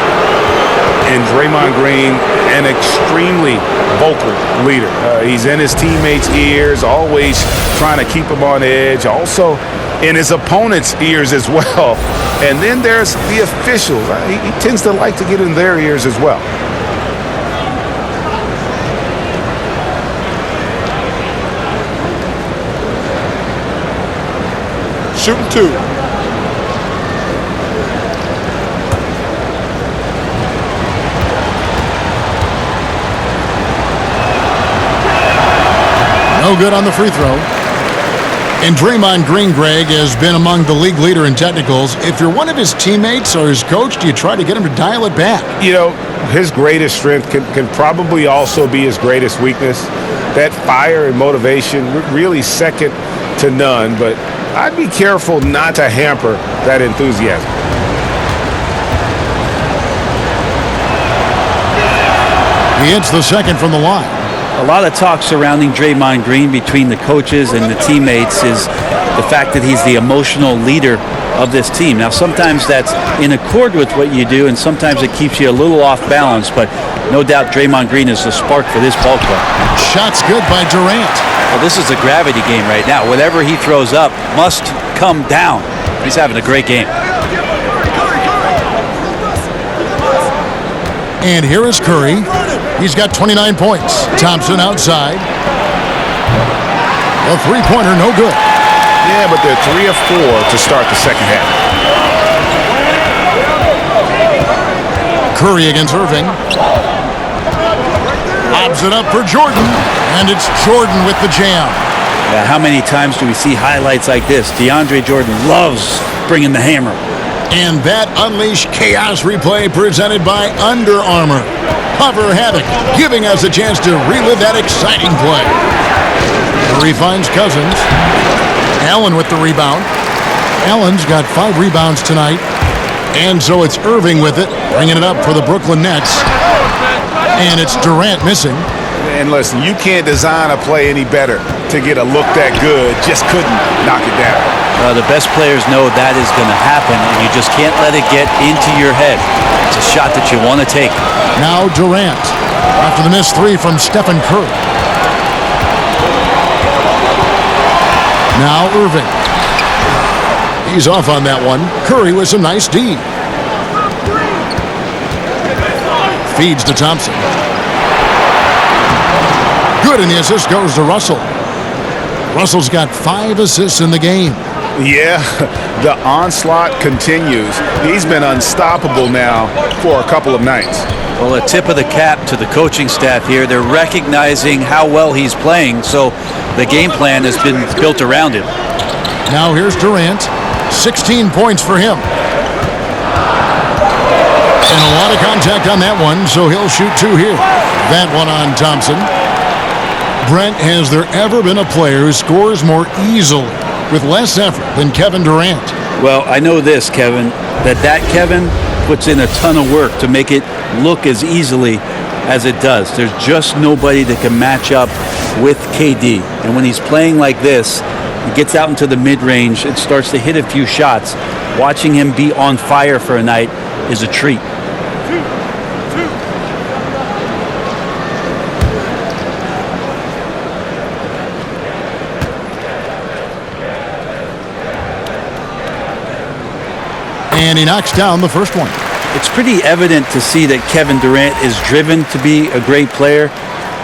And Draymond Green, an extremely vocal leader. He's in his teammates' ears, always trying to keep them on edge. Also in his opponents' ears as well. And then there's the officials. He tends to like to get in their ears as well. Shooting 2. No good on the free throw. And Draymond Green, Greg, has been among the league leader in technicals. If you're one of his teammates or his coach, do you try to get him to dial it back? You know, his greatest strength can probably also be his greatest weakness. That fire and motivation, really second to none. But I'd be careful not to hamper that enthusiasm. He hits the second from the line. A lot of talk surrounding Draymond Green between the coaches and the teammates is the fact that he's the emotional leader of this team. Now, sometimes that's in accord with what you do, and sometimes it keeps you a little off balance, but no doubt Draymond Green is the spark for this ball club. Shots good by Durant. Well, this is a gravity game right now. Whatever he throws up must come down. He's having a great game. And here is Curry. He's got 29 points. Thompson outside. A three-pointer, no good. Yeah, but they're 3 of 4 to start the second half. Curry against Irving. Lobs it up for Jordan. And it's Jordan with the jam. Yeah, how many times do we see highlights like this? DeAndre Jordan loves bringing the hammer. And that Unleash Chaos replay presented by Under Armour. Cover Havoc, giving us a chance to relive that exciting play. Curry finds Cousins. Allen with the rebound. Allen's got 5 rebounds tonight. And so it's Irving with it, bringing it up for the Brooklyn Nets. And it's Durant missing. And listen, you can't design a play any better to get a look that good. Just couldn't knock it down. The best players know that is going to happen, and you just can't let it get into your head. It's a shot that you want to take. Now Durant, after the missed three from Stephen Curry. Now Irving. He's off on that one. Curry with some nice D. Feeds to Thompson. Good, and the assist goes to Russell. Russell's got 5 assists in the game. Yeah, the onslaught continues. He's been unstoppable now for a couple of nights. Well, a tip of the cap to the coaching staff here. They're recognizing how well he's playing, so the game plan has been built around him. Now here's Durant. 16 points for him. And a lot of contact on that one, so he'll shoot 2 here. That one on Thompson. Brent, has there ever been a player who scores more easily with less effort than Kevin Durant? Well, I know this, Kevin, that Kevin puts in a ton of work to make it look as easily as it does. There's just nobody that can match up with KD. And when he's playing like this, he gets out into the mid-range and starts to hit a few shots. Watching him be on fire for a night is a treat. And he knocks down the first one. It's pretty evident to see that Kevin Durant is driven to be a great player,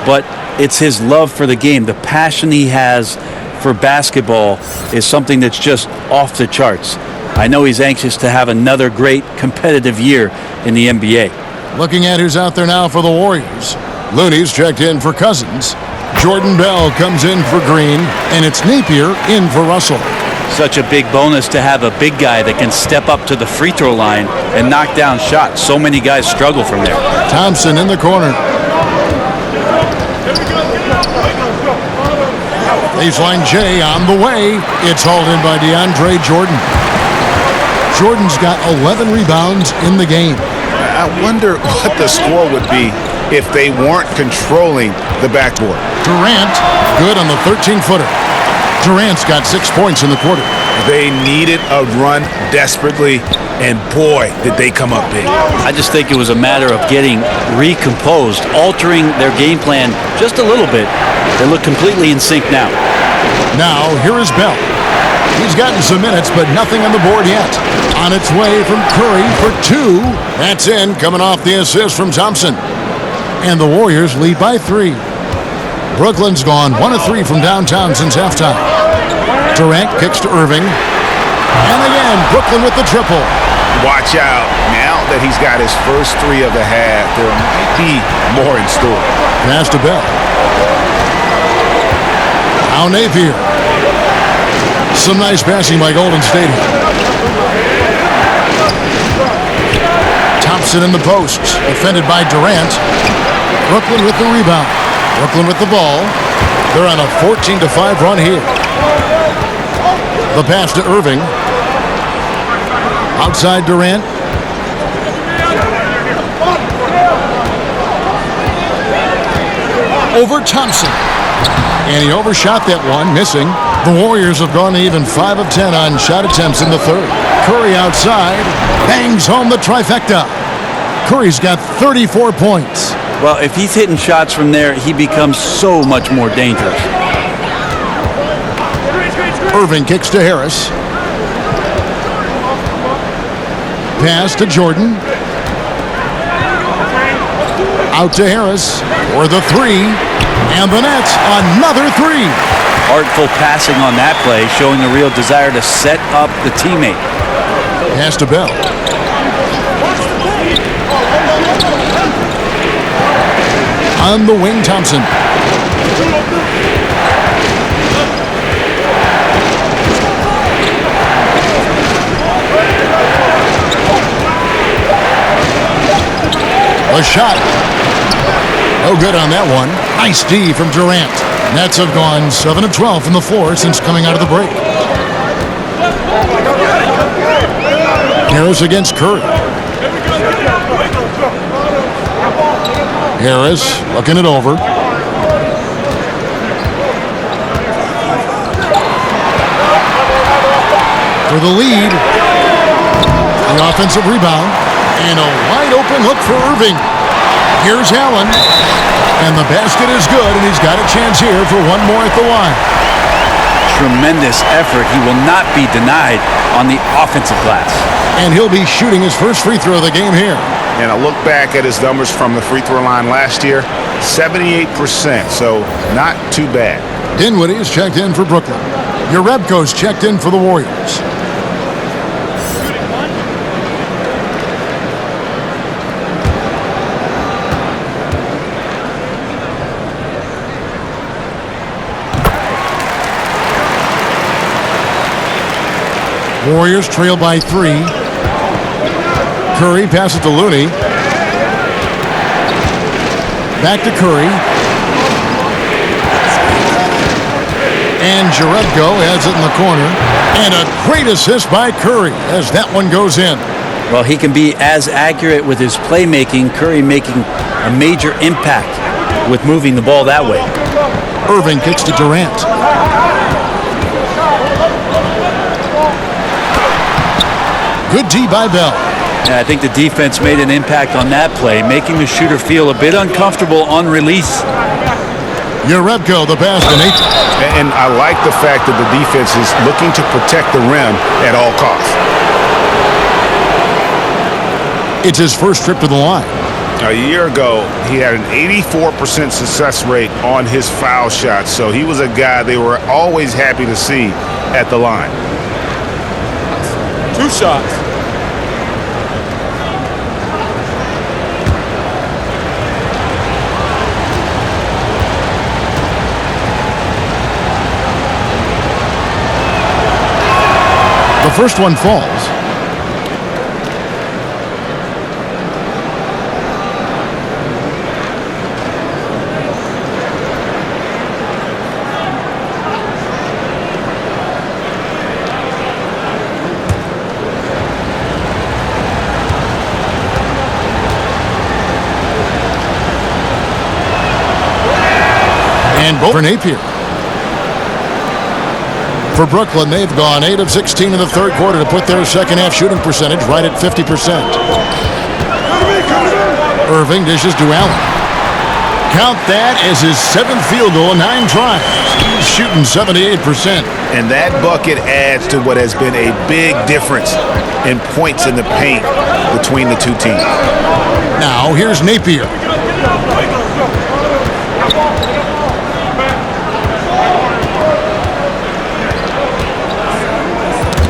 but it's his love for the game. The passion he has for basketball is something that's just off the charts. I know he's anxious to have another great competitive year in the NBA. Looking at who's out there now for the Warriors. Looney's checked in for Cousins. Jordan Bell comes in for Green, and it's Napier in for Russell. Such a big bonus to have a big guy that can step up to the free throw line and knock down shots. So many guys struggle from there. Thompson in the corner. Baseline J on the way. It's hauled in by DeAndre Jordan. Jordan's got 11 rebounds in the game. I wonder what the score would be if they weren't controlling the backboard. Durant, good on the 13-footer. Durant's got 6 points in the quarter. They needed a run desperately, and boy, did they come up big. I just think it was a matter of getting recomposed, altering their game plan just a little bit. They look completely in sync now. Now, here is Bell. He's gotten some minutes, but nothing on the board yet. On its way from Curry for 2. That's in, coming off the assist from Thompson. And the Warriors lead by 3. Brooklyn's gone 1 of 3 from downtown since halftime. Durant kicks to Irving. And again, Brooklyn with the triple. Watch out. Now that he's got his first 3 of the half, there might be more in store. Pass to Bell. Now Napier. Some nice passing by Golden State. Thompson in the post. Defended by Durant. Brooklyn with the rebound. Brooklyn with the ball. They're on a 14-5 run here. The pass to Irving. Outside Durant. Over Thompson. And he overshot that one, missing. The Warriors have gone even 5 of 10 on shot attempts in the third. Curry outside. Bangs home the trifecta. Curry's got 34 points. Well, if he's hitting shots from there, he becomes so much more dangerous. Irving kicks to Harris. Pass to Jordan. Out to Harris for the 3. And the Nets, another 3. Artful passing on that play, showing a real desire to set up the teammate. Pass to Bell. On the wing, Thompson. A shot. No good on that one. Nice D from Durant. Nets have gone 7 of 12 from the floor since coming out of the break. Harris against Curry. Harris looking it over. For the lead. The offensive rebound. And a wide open look for Irving. Here's Allen. And the basket is good, and he's got a chance here for one more at the line. Tremendous effort. He will not be denied on the offensive glass. And he'll be shooting his first free throw of the game here. And I look back at his numbers from the free throw line last year, 78%, so not too bad. Dinwiddie is checked in for Brooklyn. Jerebko's checked in for the Warriors. Warriors trail by 3. Curry passes to Looney. Back to Curry. And Jerebko has it in the corner. And a great assist by Curry as that one goes in. Well, he can be as accurate with his playmaking. Curry making a major impact with moving the ball that way. Irving kicks to Durant. Good D by Bell. And I think the defense made an impact on that play, making the shooter feel a bit uncomfortable on release. Jerebko, the basket. And I like the fact that the defense is looking to protect the rim at all costs. It's his first trip to the line. A year ago, he had an 84% success rate on his foul shots, so he was a guy they were always happy to see at the line. 2 shots. The first one falls. And both for Napier. For Brooklyn, they've gone 8 of 16 in the third quarter to put their second half shooting percentage right at 50%. Irving dishes to Allen. Count that as his 7th field goal in 9 tries. He's shooting 78%. And that bucket adds to what has been a big difference in points in the paint between the two teams. Now here's Napier.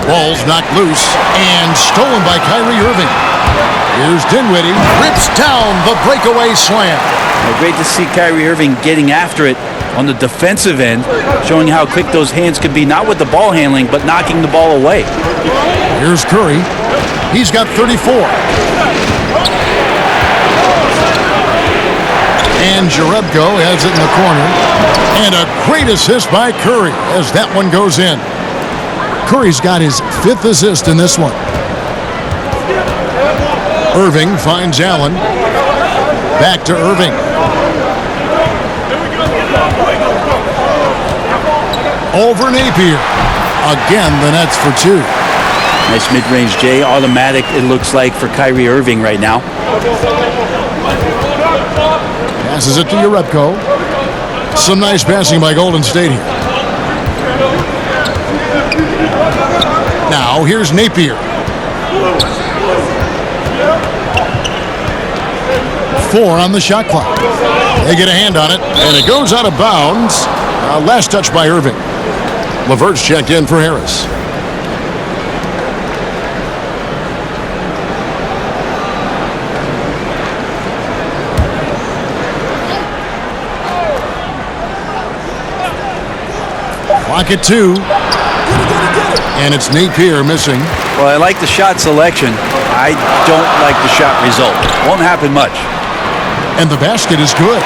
Ball's knocked loose and stolen by Kyrie Irving. Here's Dinwiddie, rips down the breakaway slam. Well, great to see Kyrie Irving getting after it on the defensive end, showing how quick those hands could be, not with the ball handling, but knocking the ball away. Here's Curry. He's got 34. And Jerebko has it in the corner. And a great assist by Curry as that one goes in. Curry's got his 5th assist in this one. Irving finds Allen. Back to Irving. Over Napier. Again, the Nets for 2. Nice mid-range J, automatic it looks like for Kyrie Irving right now. Passes it to Jerebko. Some nice passing by Golden State here. Now, here's Napier. 4 on the shot clock. They get a hand on it, and it goes out of bounds. Last touch by Irving. LeVert's checked in for Harris. Clock at 2. And it's Napier missing. Well, I like the shot selection. I don't like the shot result. Won't happen much. And the basket is good.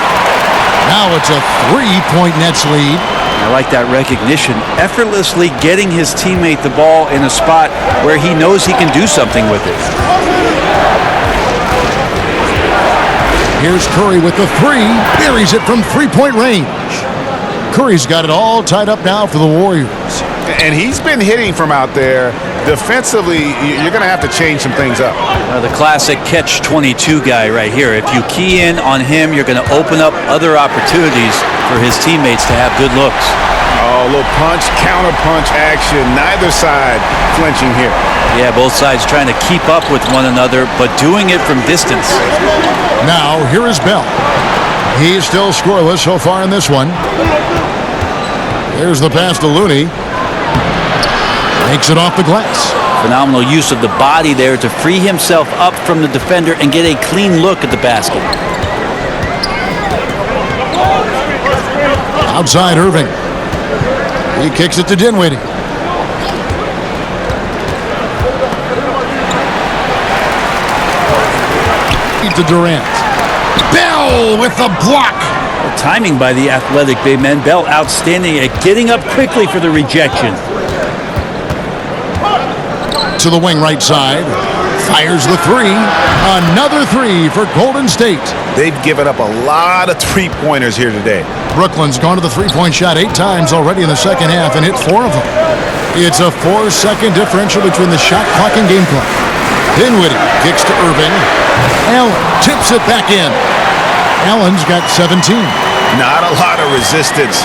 Now it's a 3-point Nets lead. I like that recognition. Effortlessly getting his teammate the ball in a spot where he knows he can do something with it. Here's Curry with the three. Buries it from three-point range. Curry's got it all tied up now for the Warriors. And he's been hitting from out there. Defensively, you're going to have to change some things up. The classic catch-22 guy right here. If you key in on him, you're going to open up other opportunities for his teammates to have good looks. Oh, a little punch, counter-punch action. Neither side flinching here. Yeah, both sides trying to keep up with one another, but doing it from distance. Now, here is Bell. He's still scoreless so far in this one. There's the pass to Looney. Makes it off the glass. Phenomenal use of the body there to free himself up from the defender and get a clean look at the basket. Outside Irving. He kicks it to Dinwiddie. To Durant. Bell with the block. Well, timing by the athletic big man. Bell outstanding at getting up quickly for the rejection. To the wing right side. Fires the three. Another three for Golden State. They've given up a lot of three-pointers here today. Brooklyn's gone to the three-point shot 8 times already in the second half and hit 4 of them. It's a 4-second differential between the shot clock and game clock. Dinwiddie kicks to Irving. Allen tips it back in. Allen's got 17. Not a lot of resistance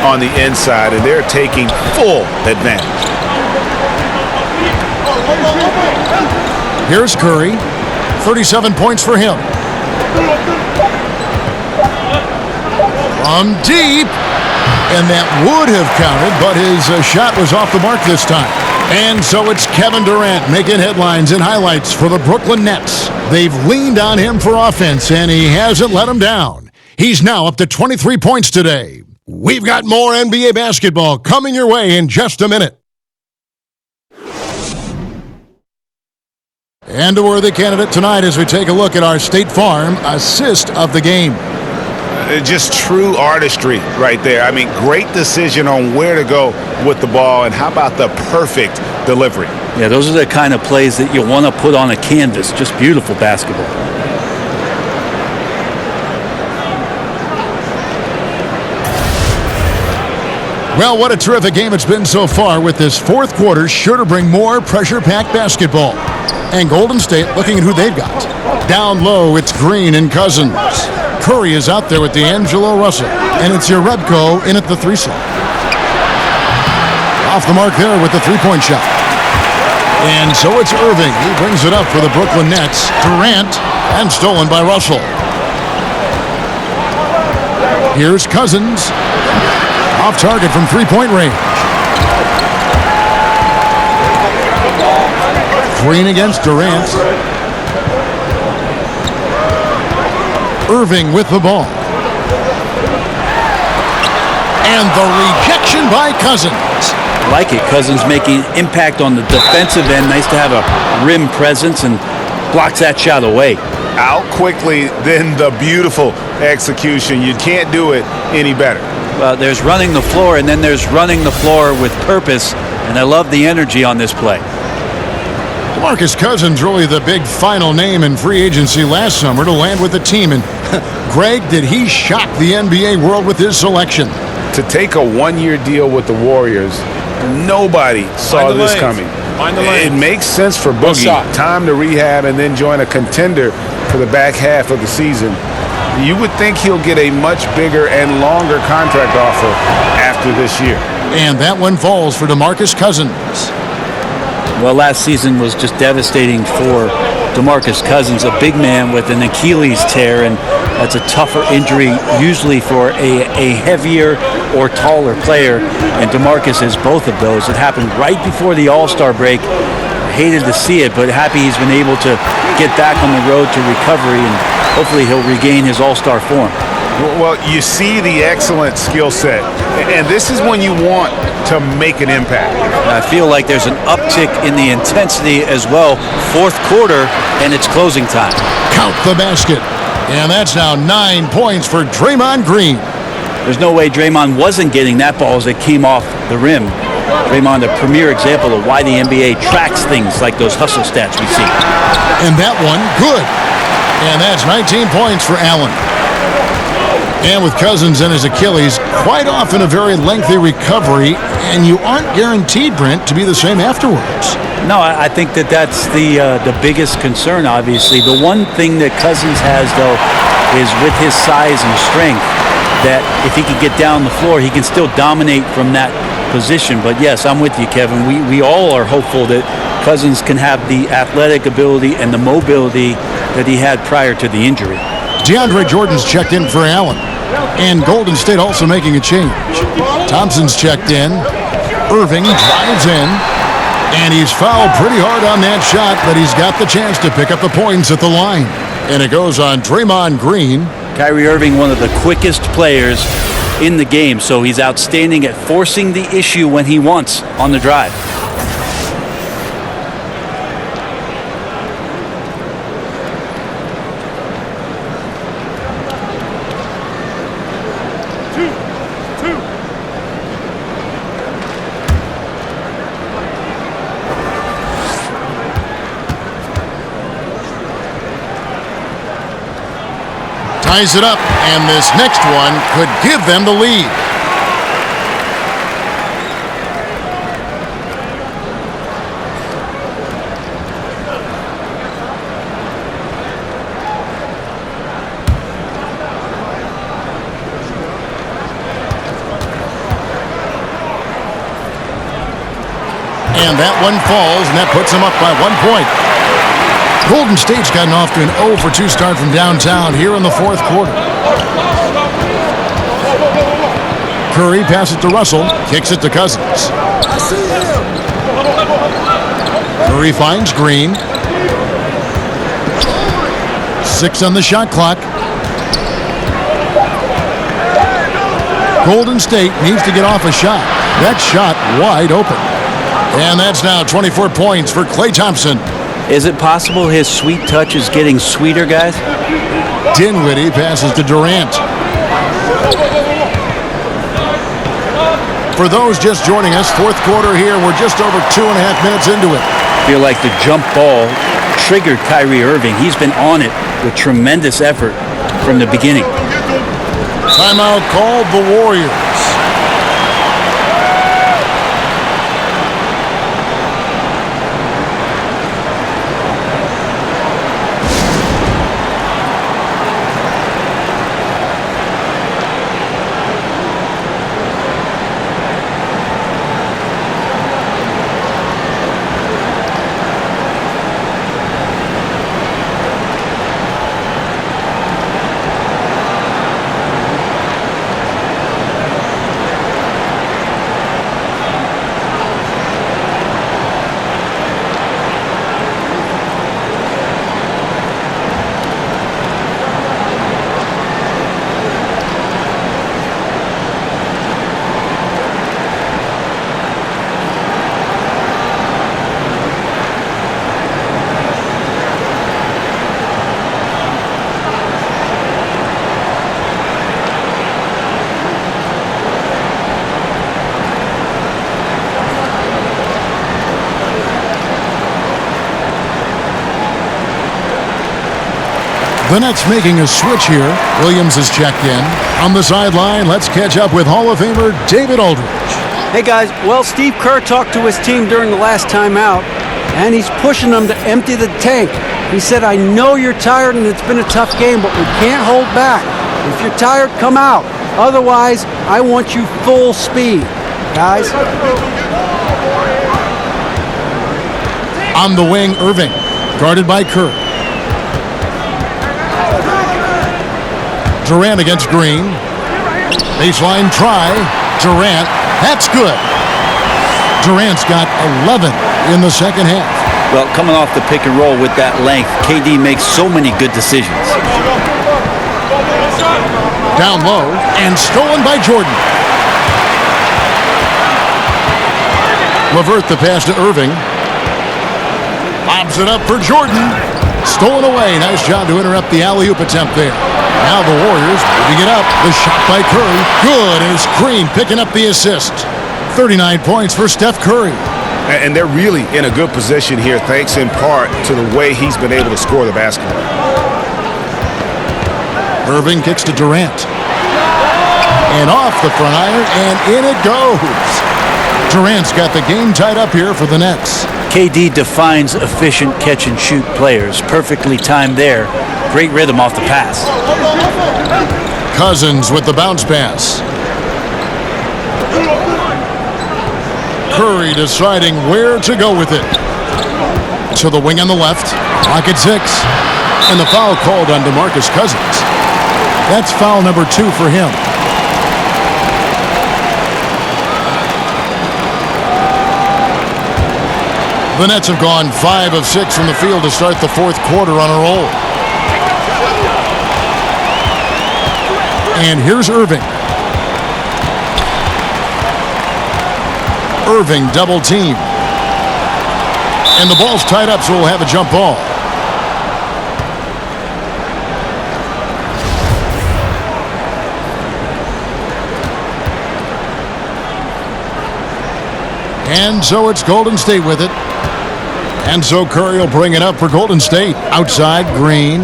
on the inside, and they're taking full advantage. Here's Curry. 37 points for him. From deep. And that would have counted, but his shot was off the mark this time. And so it's Kevin Durant making headlines and highlights for the Brooklyn Nets. They've leaned on him for offense, and he hasn't let them down. He's now up to 23 points today. We've got more NBA basketball coming your way in just a minute. And a worthy candidate tonight as we take a look at our State Farm assist of the game. Just true artistry right there. I mean, great decision on where to go with the ball, and how about the perfect delivery? Yeah, those are the kind of plays that you want to put on a canvas. Just beautiful basketball. Well, what a terrific game it's been so far, with this fourth quarter sure to bring more pressure-packed basketball. And Golden State looking at who they've got. Down low, it's Green and Cousins. Curry is out there with D'Angelo Russell. And it's Jerebko in at the 3 slot. Off the mark there with the three-point shot. And so it's Irving. He brings it up for the Brooklyn Nets. Durant, and stolen by Russell. Here's Cousins. Off target from three-point range. Green against Durant. Irving with the ball. And the rejection by Cousins. Like it. Cousins making impact on the defensive end. Nice to have a rim presence, and blocks that shot away. Out quickly, then the beautiful execution. You can't do it any better. Well, there's running the floor, and then there's running the floor with purpose, and I love the energy on this play. DeMarcus Cousins, really the big final name in free agency last summer to land with the team. And Greg, did he shock the NBA world with his selection? To take a one-year deal with the Warriors, nobody saw this coming. It makes sense for Boogie. Time to rehab and then join a contender for the back half of the season. You would think he'll get a much bigger and longer contract offer after this year. And that one falls for DeMarcus Cousins. Well, last season was just devastating for DeMarcus Cousins, a big man with an Achilles tear, and that's a tougher injury usually for a heavier or taller player, and DeMarcus is both of those. It happened right before the All-Star break. Hated to see it, but happy he's been able to get back on the road to recovery, and hopefully he'll regain his All-Star form. Well, you see the excellent skill set, and this is when you want to make an impact. I feel like there's an uptick in the intensity as well. Fourth quarter, and it's closing time. Count the basket. And that's now 9 points for Draymond Green. There's no way Draymond wasn't getting that ball as it came off the rim. Draymond, a premier example of why the NBA tracks things like those hustle stats we see. And that one, good. And that's 19 points for Allen. And with Cousins and his Achilles, quite often a very lengthy recovery, and you aren't guaranteed, Brent, to be the same afterwards. No, I think that's the biggest concern, obviously. The one thing that Cousins has, though, is with his size and strength, that if he can get down the floor, he can still dominate from that position. But yes, I'm with you, Kevin. We all are hopeful that Cousins can have the athletic ability and the mobility that he had prior to the injury. DeAndre Jordan's checked in for Allen. And Golden State also making a change. Thompson's checked in. Irving drives in. And he's fouled pretty hard on that shot, but he's got the chance to pick up the points at the line. And it goes on Draymond Green. Kyrie Irving, one of the quickest players in the game, so he's outstanding at forcing the issue when he wants on the drive. Ties it up, and this next one could give them the lead. And that one falls, and that puts them up by 1 point. Golden State's gotten off to an 0-for-2 start from downtown here in the fourth quarter. Curry passes to Russell, kicks it to Cousins. Curry finds Green. 6 on the shot clock. Golden State needs to get off a shot. That shot wide open. And that's now 24 points for Klay Thompson. Is it possible his sweet touch is getting sweeter, guys? Dinwiddie passes to Durant. For those just joining us, fourth quarter here, we're just over 2.5 minutes into it. I feel like the jump ball triggered Kyrie Irving. He's been on it with tremendous effort from the beginning. Timeout called the Warriors. The Nets making a switch here. Williams is checked in. On the sideline, let's catch up with Hall of Famer David Aldridge. Hey guys, well, Steve Kerr talked to his team during the last time out, and he's pushing them to empty the tank. He said, I know you're tired and it's been a tough game, but we can't hold back. If you're tired, come out. Otherwise, I want you full speed, guys. On the wing, Irving, guarded by Kerr. Durant against Green. Baseline try. Durant. That's good. Durant's got 11 in the second half. Well, coming off the pick and roll with that length, KD makes so many good decisions. Down low and stolen by Jordan. LeVert the pass to Irving. Lobs it up for Jordan. Stolen away. Nice job to interrupt the alley-oop attempt there. Now the Warriors moving it up. The shot by Curry. Good, and it's Green picking up the assist. 39 points for Steph Curry. And they're really in a good position here, thanks in part to the way he's been able to score the basketball. Irving kicks to Durant. And off the front iron, and in it goes. Durant's got the game tied up here for the Nets. KD defines efficient catch-and-shoot players. Perfectly timed there. Great rhythm off the pass. Cousins with the bounce pass. Curry deciding where to go with it. To the wing on the left. Clock at 6. And the foul called on DeMarcus Cousins. That's foul number 2 for him. The Nets have gone 5 of 6 from the field to start the fourth quarter on a roll. And here's Irving. Irving double team. And the ball's tied up, so we'll have a jump ball. And so it's Golden State with it. And so Curry will bring it up for Golden State. Outside, Green.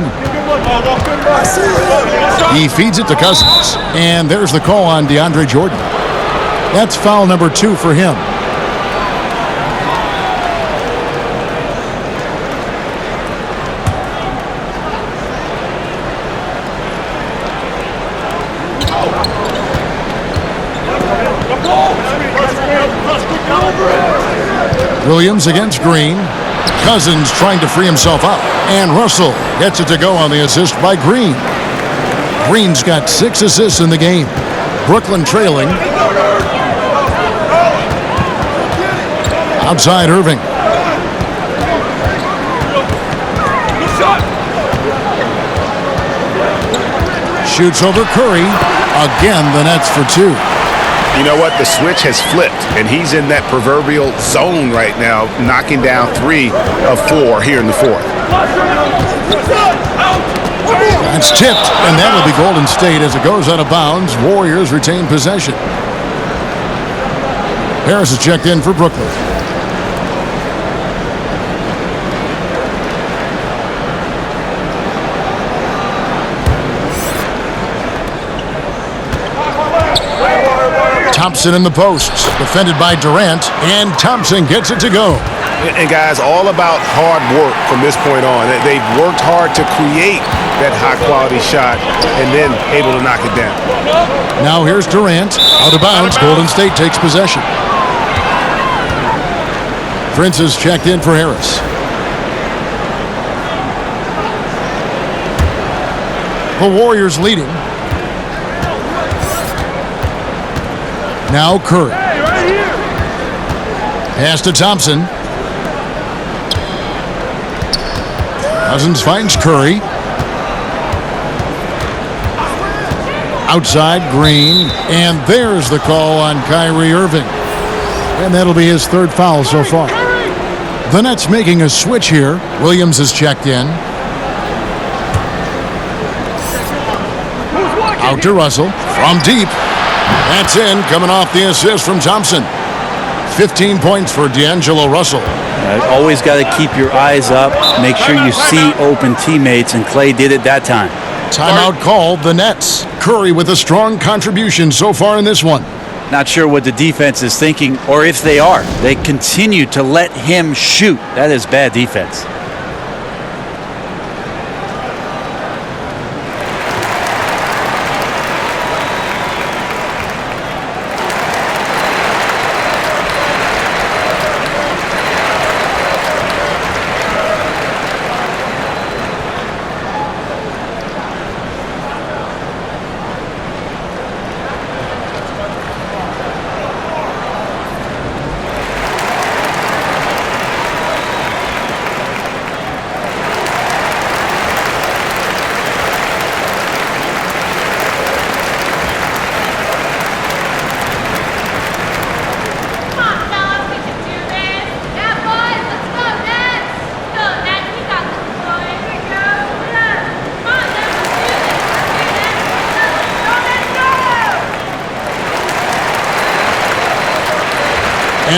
He feeds it to Cousins. And there's the call on DeAndre Jordan. That's foul number 2 for him. Williams against Green. Cousins trying to free himself up. And Russell gets it to go on the assist by Green. Green's got 6 assists in the game. Brooklyn trailing. Outside Irving. Shoots over Curry. Again, the Nets for 2. You know what? The switch has flipped, and he's in that proverbial zone right now, knocking down 3 of 4 here in the fourth. It's tipped, and that'll be Golden State as it goes out of bounds. Warriors retain possession. Harris is checked in for Brooklyn. Thompson in the post, defended by Durant, and Thompson gets it to go. And guys, all about hard work from this point on. They've worked hard to create that high-quality shot and then able to knock it down. Now here's Durant, out of bounds. Golden State takes possession. Prince is checked in for Harris. The Warriors leading. Now Curry. Pass to Thompson. Cousins finds Curry. Outside, Green. And there's the call on Kyrie Irving. And that'll be his 3rd foul so far. The Nets making a switch here. Williams is checked in. Out to Russell. From deep. That's in, coming off the assist from Thompson. 15 points for D'Angelo Russell. Always got to keep your eyes up, make sure you see open teammates, and Clay did it that time. Timeout called, the Nets. Curry with a strong contribution so far in this one. Not sure what the defense is thinking, or if they are. They continue to let him shoot. That is bad defense.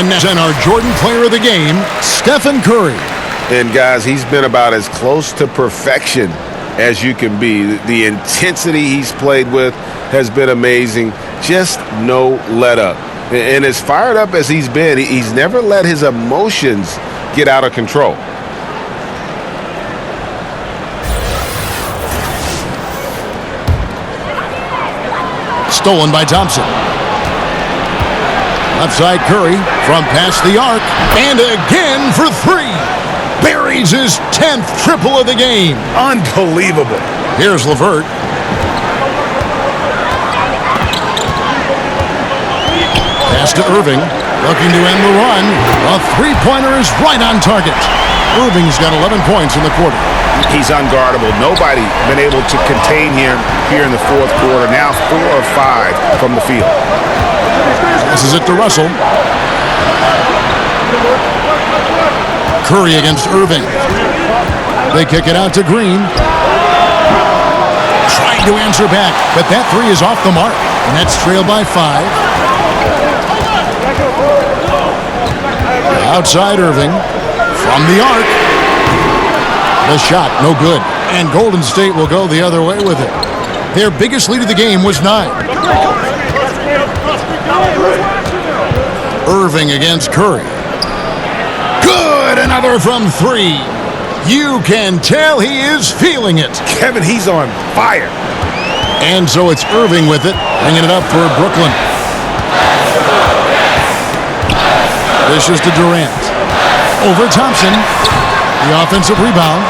And our Jordan Player of the Game, Stephen Curry. And guys, he's been about as close to perfection as you can be. The intensity he's played with has been amazing. Just no let up. And as fired up as he's been, he's never let his emotions get out of control. Stolen by Thompson. Left side Curry from past the arc. And again for three. Buries his 10th triple of the game. Unbelievable. Here's LeVert. Pass to Irving. Looking to end the run. A three-pointer is right on target. Irving's got 11 points in the quarter. He's unguardable. Nobody been able to contain him here in the fourth quarter. Now 4 of 5 from the field. Passes it to Russell. Curry against Irving. They kick it out to Green. Trying to answer back, but that three is off the mark. And that's trailed by 5. Outside Irving. From the arc. The shot, no good. And Golden State will go the other way with it. Their biggest lead of the game was 9. Irving against Curry. Good! Another from 3. You can tell he is feeling it. Kevin, he's on fire. And so it's Irving with it, bringing it up for Brooklyn. This is to Durant. Over Thompson. The offensive rebound.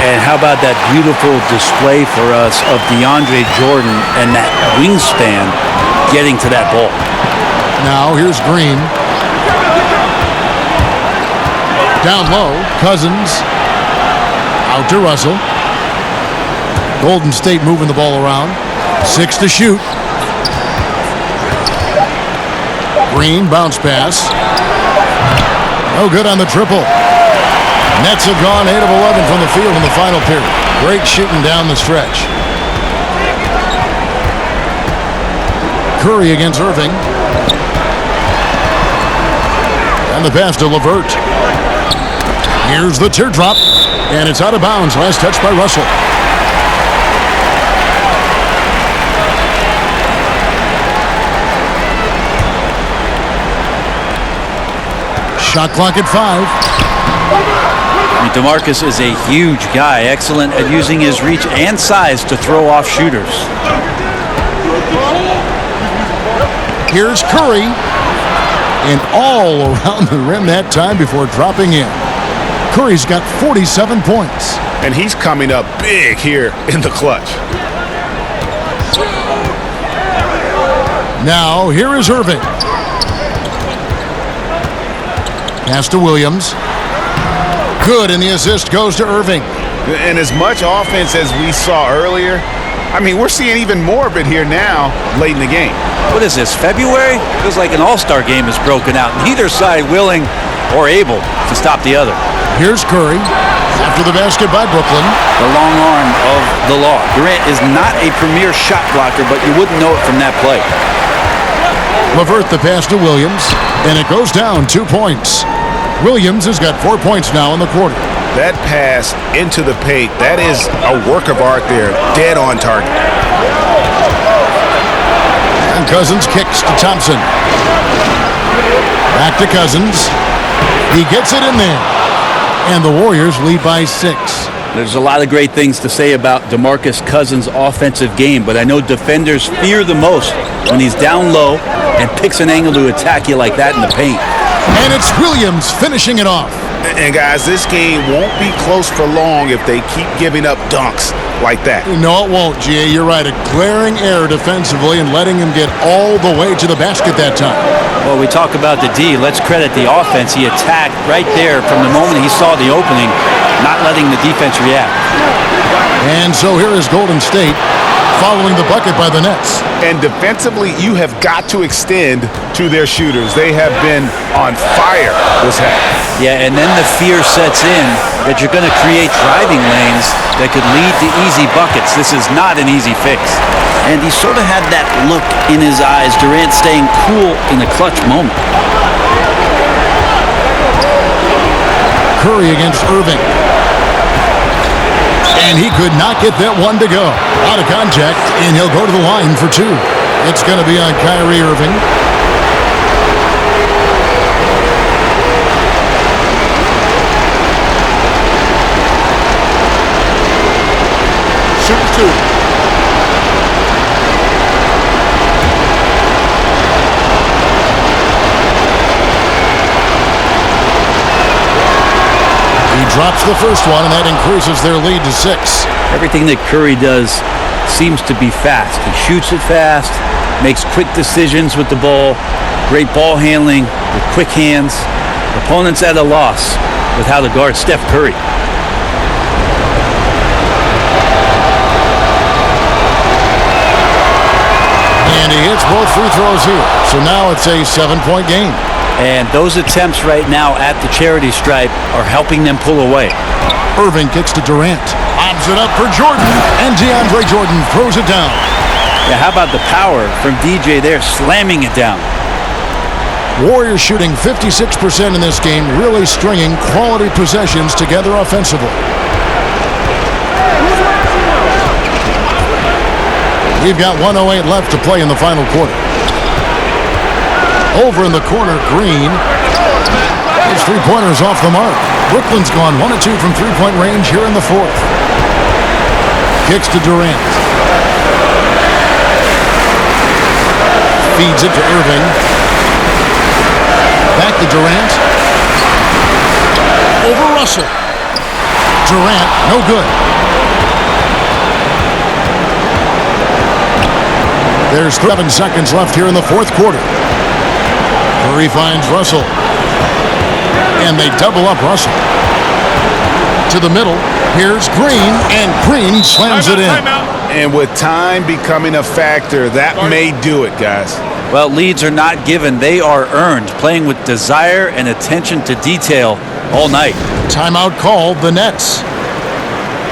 And how about that beautiful display for us of DeAndre Jordan and that wingspan getting to that ball. Now here's Green. Down low, Cousins. Out to Russell. Golden State moving the ball around. 6 to shoot. Green, bounce pass. No good on the triple. Nets have gone 8 of 11 from the field in the final period. Great shooting down the stretch. Curry against Irving. And the pass to LeVert. Here's the teardrop. And it's out of bounds. Last touch by Russell. Shot clock at 5. DeMarcus is a huge guy, excellent at using his reach and size to throw off shooters. Here's Curry. And all around the rim that time before dropping in. Curry's got 47 points. And he's coming up big here in the clutch. Now, here is Irving. Pass to Williams. Good, and the assist goes to Irving. And as much offense as we saw earlier, I mean, we're seeing even more of it here now late in the game. What is this, February? Feels like an all-star game is broken out. Neither side willing or able to stop the other. Here's Curry. After the basket by Brooklyn. The long arm of the law. Durant is not a premier shot blocker, but you wouldn't know it from that play. LeVert the pass to Williams, and it goes down 2 points. Williams has got 4 points now in the quarter. That pass into the paint, that is a work of art there, dead on target. And Cousins kicks to Thompson. Back to Cousins. He gets it in there. And the Warriors lead by 6. There's a lot of great things to say about DeMarcus Cousins' offensive game, but I know defenders fear the most when he's down low and picks an angle to attack you like that in the paint. And it's Williams finishing it off. And guys, this game won't be close for long if they keep giving up dunks like that. No, it won't, G.A. You're right. A glaring error defensively and letting him get all the way to the basket that time. Well, we talk about the D. Let's credit the offense. He attacked right there from the moment he saw the opening, not letting the defense react. And so here is Golden State following the bucket by the Nets. And defensively, you have got to extend to their shooters. They have been on fire this half. Yeah, and then the fear sets in that you're going to create driving lanes that could lead to easy buckets. This is not an easy fix. And he sort of had that look in his eyes, Durant staying cool in the clutch moment. Curry against Irving. And he could not get that one to go. Out of contact, and he'll go to the line for two. It's going to be on Kyrie Irving. Shoot two. He drops the first one, and that increases their lead to 6. Everything that Curry does seems to be fast. He shoots it fast, makes quick decisions with the ball, great ball handling with quick hands. Opponents at a loss with how to guard Steph Curry. And he hits both free throws here. So now it's a 7-point game. And those attempts right now at the charity stripe are helping them pull away. Irving kicks to Durant. Lobs it up for Jordan. And DeAndre Jordan throws it down. Yeah, how about the power from DJ there, slamming it down? Warriors shooting 56% in this game, really stringing quality possessions together offensively. We've got 1:08 left to play in the final quarter. Over in the corner, Green. His three-pointer's off the mark. Brooklyn's gone 1 of 2 from three-point range here in the fourth. Kicks to Durant. Feeds it to Irving. Back to Durant. Over Russell. Durant, no good. There's 7 seconds left here in the fourth quarter. Curry finds Russell. And they double up Russell. To the middle. Here's Green. And Green slams it in. And with time becoming a factor, that may do it, guys. Well, leads are not given. They are earned, playing with desire and attention to detail all night. Timeout called, the Nets.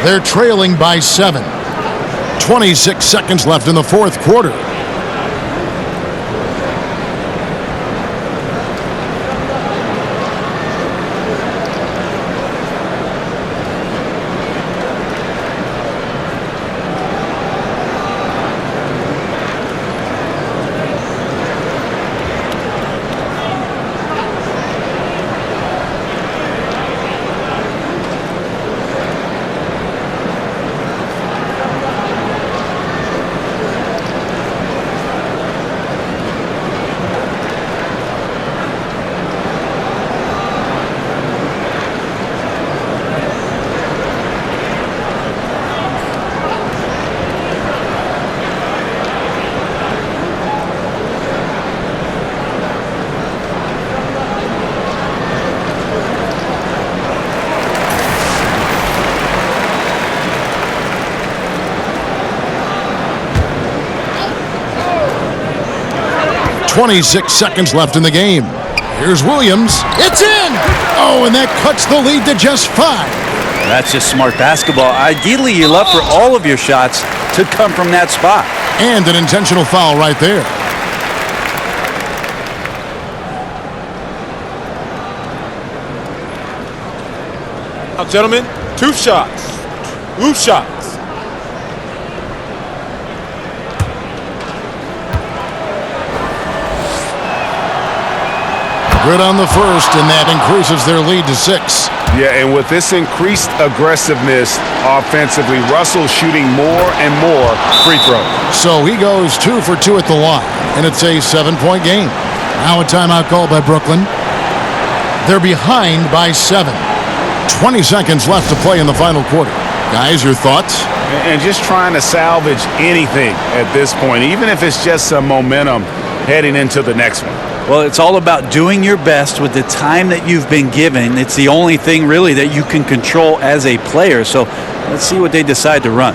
They're trailing by 7. 26 seconds left in the fourth quarter. .26 seconds left in the game. Here's Williams. It's in! Oh, and that cuts the lead to just 5. That's just smart basketball. Ideally, you love for all of your shots to come from that spot. And an intentional foul right there. Now, gentlemen, 2 shots. 2 shots. Good on the first, and that increases their lead to 6. Yeah, and with this increased aggressiveness offensively, Russell shooting more and more free throws. So he goes 2 for 2 at the line, and it's a 7-point game. Now a timeout called by Brooklyn. They're behind by 7. 20 seconds left to play in the final quarter. Guys, your thoughts? And just trying to salvage anything at this point, even if it's just some momentum heading into the next one. Well, it's all about doing your best with the time that you've been given. It's the only thing really that you can control as a player. So let's see what they decide to run.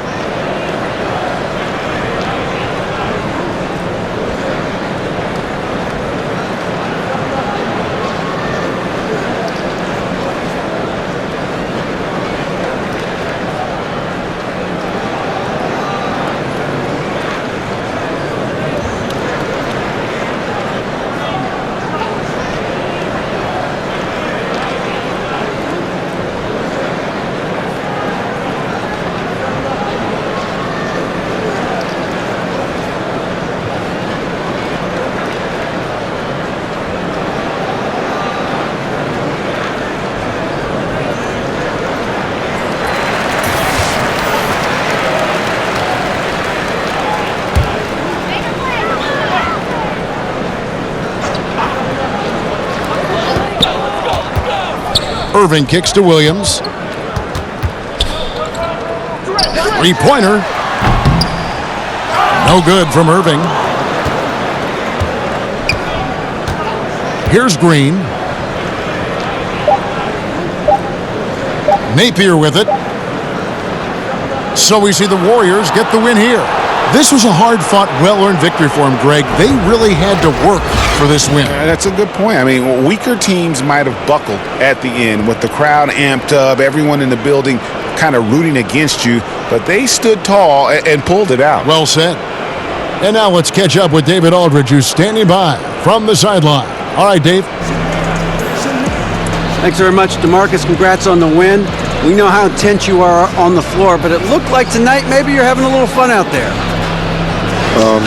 Irving kicks to Williams. Three-pointer. No good from Irving. Here's Green. Napier with it. So we see the Warriors get the win here. This was a hard-fought, well-earned victory for them, Greg. They really had to work for this win. That's a good point. I mean, weaker teams might have buckled at the end with the crowd amped up, everyone in the building kind of rooting against you, but they stood tall and pulled it out. Well said. And now let's catch up with David Aldridge, who's standing by from the sideline. All right, Dave. Thanks very much, DeMarcus. Congrats on the win. We know how intense you are on the floor, but it looked like tonight maybe you're having a little fun out there.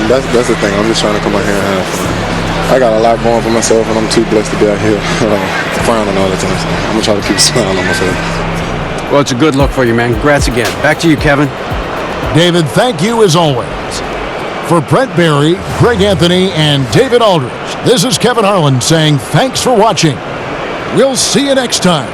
That's the thing. I'm just trying to come out here and have fun. I got a lot going for myself, and I'm too blessed to be out here frowning all the time. So I'm going to try to keep a smile on my face. Well, it's a good look for you, man. Congrats again. Back to you, Kevin. David, thank you as always. For Brent Barry, Greg Anthony, and David Aldridge, this is Kevin Harlan saying thanks for watching. We'll see you next time.